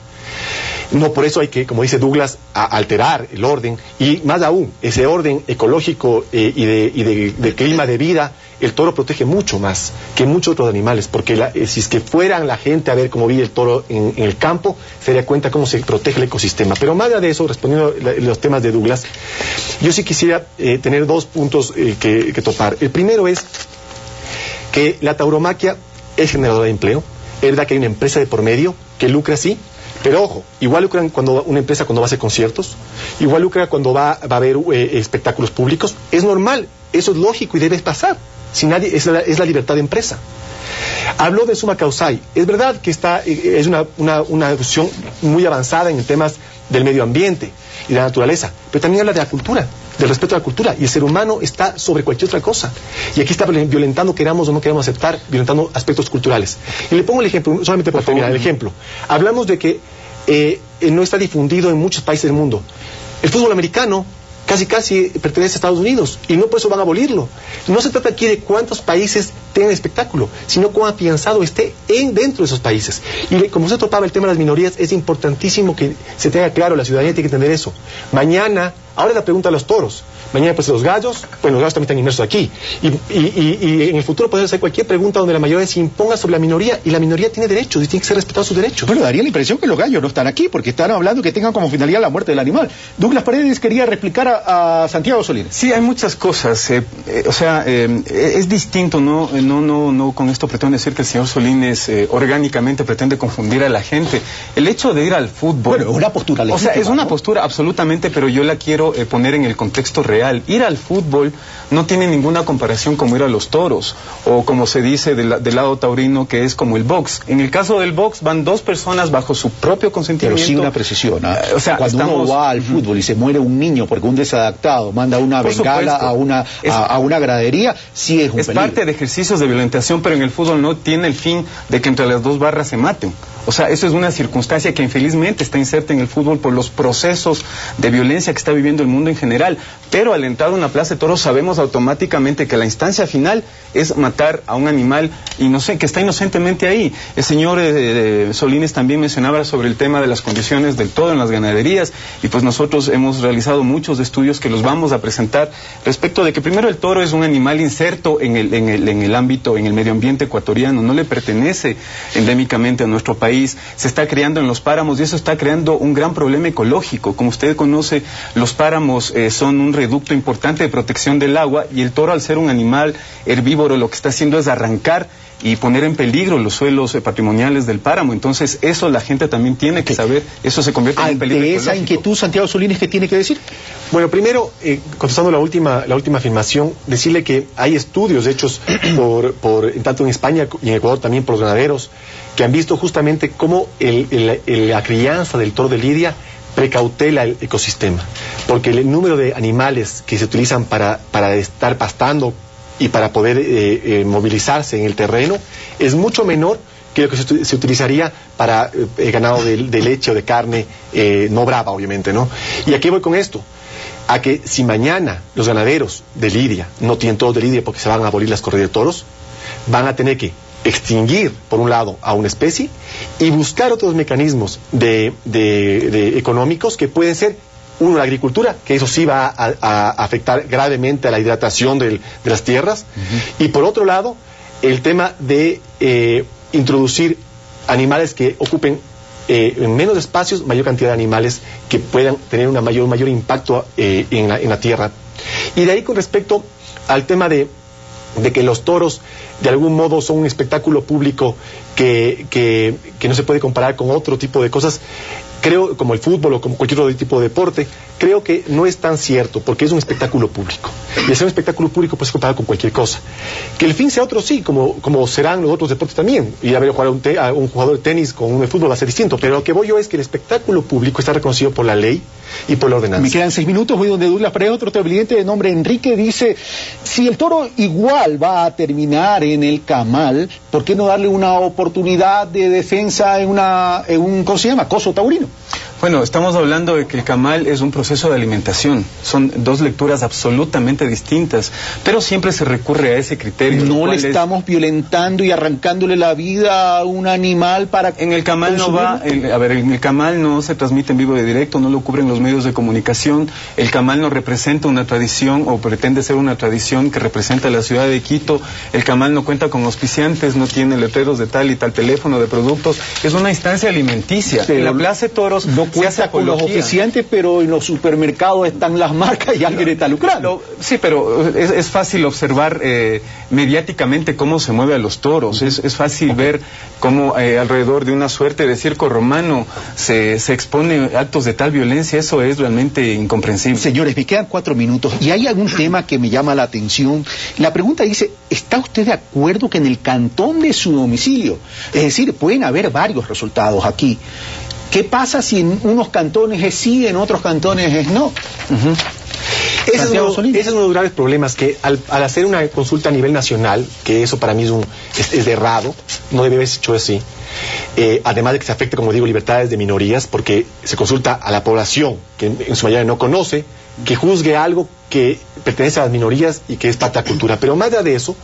S9: No, por eso hay que, como dice Douglas, alterar el orden, y más aún, ese orden ecológico y de clima de vida. El toro protege mucho más que muchos otros animales, porque si es que fueran la gente a ver cómo vive el toro en el campo, se daría cuenta cómo se protege el ecosistema. Pero más allá de eso, respondiendo a los temas de Douglas, yo sí quisiera tener dos puntos que topar. El primero es que la tauromaquia es generadora de empleo. Es verdad que hay una empresa de por medio que lucra, sí, pero ojo, igual lucran una empresa cuando va a hacer conciertos, igual lucra cuando va a haber espectáculos públicos. Es normal, eso es lógico y debe pasar. Si nadie, es la libertad de empresa. Habló de summa causae. Es verdad que es una discusión muy avanzada en temas del medio ambiente y de la naturaleza, pero también habla de la cultura, del respeto a la cultura, y el ser humano está sobre cualquier otra cosa. Y aquí está violentando, queramos o no queramos aceptar, violentando aspectos culturales. Y le pongo el ejemplo, solamente para terminar el ejemplo. Hablamos de que no está difundido en muchos países del mundo. El fútbol americano casi pertenece a Estados Unidos, y no por eso van a abolirlo. No se trata aquí de cuántos países tengan espectáculo, sino cuán afianzado esté dentro de esos países. Y como usted topaba el tema de las minorías, es importantísimo que se tenga claro, la ciudadanía tiene que entender eso. Mañana, ahora la pregunta de los toros, mañana pues los gallos, bueno, los gallos también están inmersos aquí, y en el futuro podemos hacer cualquier pregunta donde la mayoría se imponga sobre la minoría, y la minoría tiene derechos, y tiene que ser respetados sus derechos.
S1: Bueno, daría la impresión que los gallos no están aquí, porque están hablando que tengan como finalidad la muerte del animal. Douglas Paredes quería replicar a Santiago Solines.
S8: Sí, hay muchas cosas, es distinto, no con esto pretendo decir que el señor Solines orgánicamente pretende confundir a la gente. El hecho de ir al fútbol...
S1: Bueno, es una postura legítima,
S8: o sea, es una postura absolutamente, pero yo la quiero poner en el contexto real. Ir al fútbol no tiene ninguna comparación como ir a los toros, o como se dice del lado taurino, que es como el box. En el caso del box van dos personas bajo su propio consentimiento.
S1: Pero sí una precisión, ¿eh?
S8: O sea,
S1: cuando uno va al fútbol y se muere un niño porque un desadaptado manda una bengala a una gradería, sí es un peligro.
S8: Es parte de ejercicios de violentación, pero en el fútbol no tiene el fin de que entre las dos barras se maten. O sea, eso es una circunstancia que infelizmente está inserta en el fútbol por los procesos de violencia que está viviendo el mundo en general. Pero al entrar a una plaza de toros sabemos automáticamente que la instancia final es matar a un animal que está inocentemente ahí. El señor Solines también mencionaba sobre el tema de las condiciones del toro en las ganaderías, y pues nosotros hemos realizado muchos estudios que los vamos a presentar respecto de que primero el toro es un animal inserto en el ámbito, en el medio ambiente ecuatoriano, no le pertenece endémicamente a nuestro país. Se está criando en los páramos y eso está creando un gran problema ecológico. Como usted conoce, los páramos son un reducto importante de protección del agua, y el toro, al ser un animal herbívoro, lo que está haciendo es arrancar y poner en peligro los suelos patrimoniales del páramo. Entonces, eso la gente también tiene que saber, eso se convierte en un peligro ecológico.
S1: ¿De esa inquietud, Santiago Solines, qué tiene que decir?
S9: Bueno, primero, contestando la última afirmación, decirle que hay estudios hechos tanto en España y en Ecuador también por los ganaderos, que han visto justamente cómo la crianza del toro de lidia precautela el ecosistema, porque el número de animales que se utilizan para estar pastando y para poder movilizarse en el terreno es mucho menor que lo que se utilizaría para ganado de leche o de carne no brava, obviamente, ¿no? ¿Y a qué voy con esto? A que si mañana los ganaderos de lidia no tienen toros de lidia porque se van a abolir las corridas de toros, van a tener que extinguir, por un lado, a una especie y buscar otros mecanismos económicos que pueden ser, uno, la agricultura, que eso sí va a afectar gravemente a la hidratación de las tierras, y por otro lado, el tema de introducir animales que ocupen en menos espacios, mayor cantidad de animales que puedan tener un mayor impacto en la tierra. Y de ahí, con respecto al tema de que los toros de algún modo son un espectáculo público que no se puede comparar con otro tipo de cosas, creo, como el fútbol o como cualquier otro tipo de deporte, creo que no es tan cierto, porque es un espectáculo público. Y al ser un espectáculo público puede ser comparado con cualquier cosa. Que el fin sea otro, sí, como serán los otros deportes también. Ir a ver jugar a un jugador de tenis con un de fútbol va a ser distinto. Pero lo que voy yo es que el espectáculo público está reconocido por la ley y por la ordenanza.
S1: Me quedan 6 minutos, voy donde Douglas Paredes, otro televidente de nombre Enrique, dice: si el toro igual va a terminar en el camal, ¿por qué no darle una oportunidad de defensa en un ¿cómo se llama?, coso taurino?
S8: Bueno, estamos hablando de que el camal es un proceso de alimentación. Son dos lecturas absolutamente distintas, pero siempre se recurre a ese criterio.
S1: No le estamos violentando y arrancándole la vida a un animal para...
S8: En el camal no va... en el camal no se transmite en vivo de directo, no lo cubren los medios de comunicación. El camal no representa una tradición, o pretende ser una tradición que representa la ciudad de Quito. El camal no cuenta con auspiciantes, no tiene letreros de tal y tal teléfono de productos. Es una instancia alimenticia.
S1: Pero
S8: en la Plaza de Toros
S1: no cuenta con los oficiantes, pero en los supermercados están las marcas y alguien está lucrando.
S8: Sí, pero es fácil observar mediáticamente cómo se mueve a los toros. Es fácil ver cómo alrededor de una suerte de circo romano se expone actos de tal violencia. Eso es realmente incomprensible.
S1: Señores, me quedan 4 minutos y hay algún tema que me llama la atención. La pregunta dice: ¿está usted de acuerdo que en el cantón de su domicilio, es decir, pueden haber varios resultados aquí, qué pasa si en unos cantones es sí, en otros cantones es no?
S9: Ese es uno de los graves problemas, que al hacer una consulta a nivel nacional, que eso para mí es errado, no debe haberse hecho así, además de que se afecta, como digo, libertades de minorías, porque se consulta a la población, que en su mayoría no conoce que juzgue algo que pertenece a las minorías y que es parte de la cultura. Pero más allá de eso,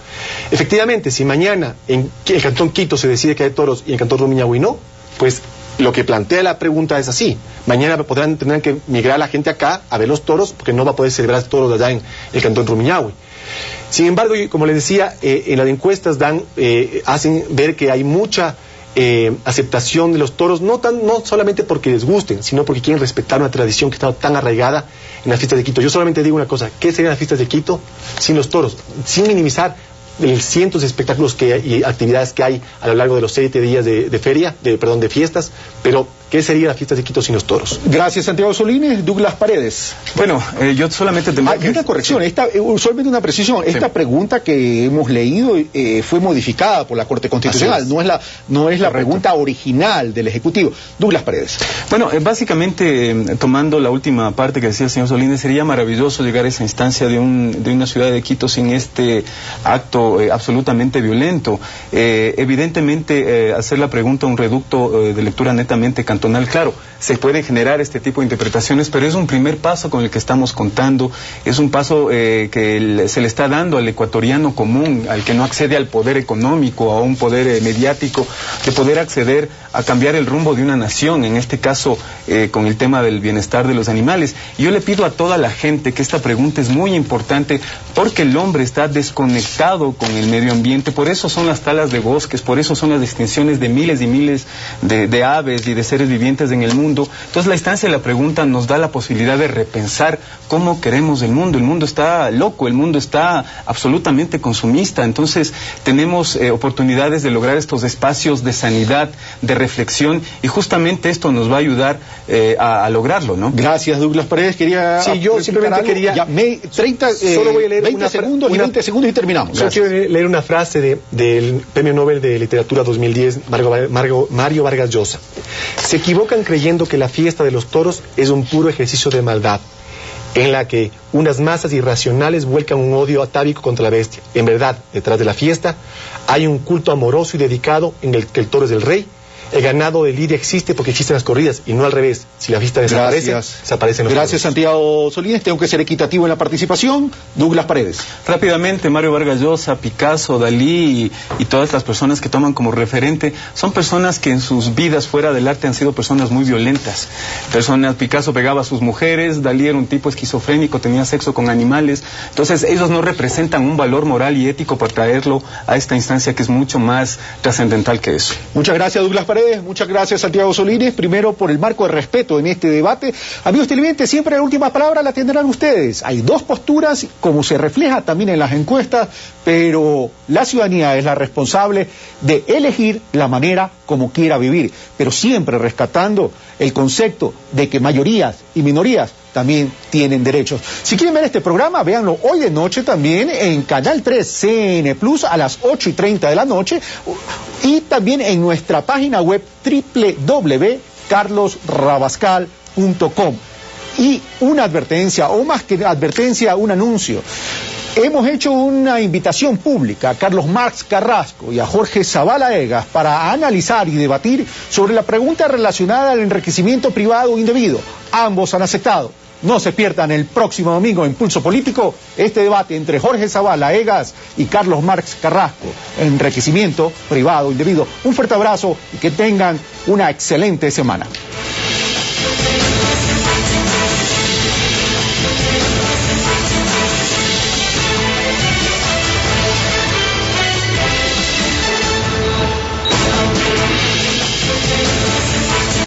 S9: efectivamente, si mañana en el Cantón Quito se decide que hay toros y en el Cantón Rumiñahui no, pues lo que plantea la pregunta es así. Mañana tendrán que migrar la gente acá a ver los toros, porque no va a poder celebrar toros allá en el Cantón Rumiñahui. Sin embargo, como les decía, en las encuestas hacen ver que hay mucha aceptación de los toros, no solamente porque les gusten, sino porque quieren respetar una tradición que está tan arraigada en las fiestas de Quito. Yo solamente digo una cosa: ¿qué serían las fiestas de Quito sin los toros? Sin minimizar cientos de espectáculos y actividades que hay a lo largo de los 7 días de fiestas, pero ¿qué sería la fiesta de Quito sin los toros?
S1: Gracias, Santiago Solines. Douglas Paredes.
S8: Bueno, yo solamente tendría
S1: Hay una corrección, solamente una precisión. Sí. Esta pregunta que hemos leído fue modificada por la Corte Constitucional, no es la pregunta original del Ejecutivo. Douglas Paredes.
S8: Bueno, básicamente, tomando la última parte que decía el señor Solines, sería maravilloso llegar a esa instancia de una ciudad de Quito sin este acto absolutamente violento. Evidentemente, hacer la pregunta un reducto de lectura netamente cantonal, claro, se pueden generar este tipo de interpretaciones, pero es un primer paso con el que estamos contando, es un paso que se le está dando al ecuatoriano común, al que no accede al poder económico, a un poder mediático, de poder acceder a cambiar el rumbo de una nación, en este caso con el tema del bienestar de los animales. Y yo le pido a toda la gente que esta pregunta es muy importante, porque el hombre está desconectado con el medio ambiente, por eso son las talas de bosques, por eso son las extinciones de miles y miles de aves y de seres vivientes en el mundo. Entonces la instancia de la pregunta nos da la posibilidad de repensar cómo queremos el mundo. El mundo está loco, el mundo está absolutamente consumista, entonces tenemos oportunidades de lograr estos espacios de sanidad, de reflexión, y justamente esto nos va a ayudar a lograrlo, ¿no?
S1: Gracias, Douglas Paredes.
S9: Sí, yo simplemente quería...
S1: solo voy a leer 20 segundos y terminamos.
S9: Solo quiero leer una frase del Premio Nobel de Literatura 2010, Mario Vargas Llosa. Se equivocan creyendo que la fiesta de los toros es un puro ejercicio de maldad, en la que unas masas irracionales vuelcan un odio atávico contra la bestia. En verdad, detrás de la fiesta hay un culto amoroso y dedicado en el que el toro es el rey. El ganado de lidia existe porque existen las corridas y no al revés. Si la fiesta desaparece, desaparecen los toros.
S1: Gracias, Santiago Solines. Tengo que ser equitativo en la participación. Douglas Paredes.
S8: Rápidamente, Mario Vargas Llosa, Picasso, Dalí y todas las personas que toman como referente son personas que en sus vidas fuera del arte han sido personas muy violentas. Picasso pegaba a sus mujeres, Dalí era un tipo esquizofrénico, tenía sexo con animales. Entonces ellos no representan un valor moral y ético para traerlo a esta instancia que es mucho más trascendental que eso.
S1: Muchas gracias, Douglas Paredes. Muchas gracias, Santiago Solines, primero por el marco de respeto en este debate. Amigos televidentes, siempre la última palabra la tendrán ustedes. Hay dos posturas, como se refleja también en las encuestas, pero la ciudadanía es la responsable de elegir la manera como quiera vivir, pero siempre rescatando el concepto de que mayorías y minorías también tienen derechos. Si quieren ver este programa, véanlo hoy de noche también en Canal 3 CN Plus a las 8:30 de la noche y también en nuestra página web www.carlosrabascal.com. Y una advertencia, o más que advertencia, un anuncio. Hemos hecho una invitación pública a Carlos Marx Carrasco y a Jorge Zavala Egas para analizar y debatir sobre la pregunta relacionada al enriquecimiento privado indebido. Ambos han aceptado. No se pierdan el próximo domingo en Pulso Político este debate entre Jorge Zavala Egas y Carlos Marx Carrasco. Enriquecimiento privado indebido. Un fuerte abrazo y que tengan una excelente semana.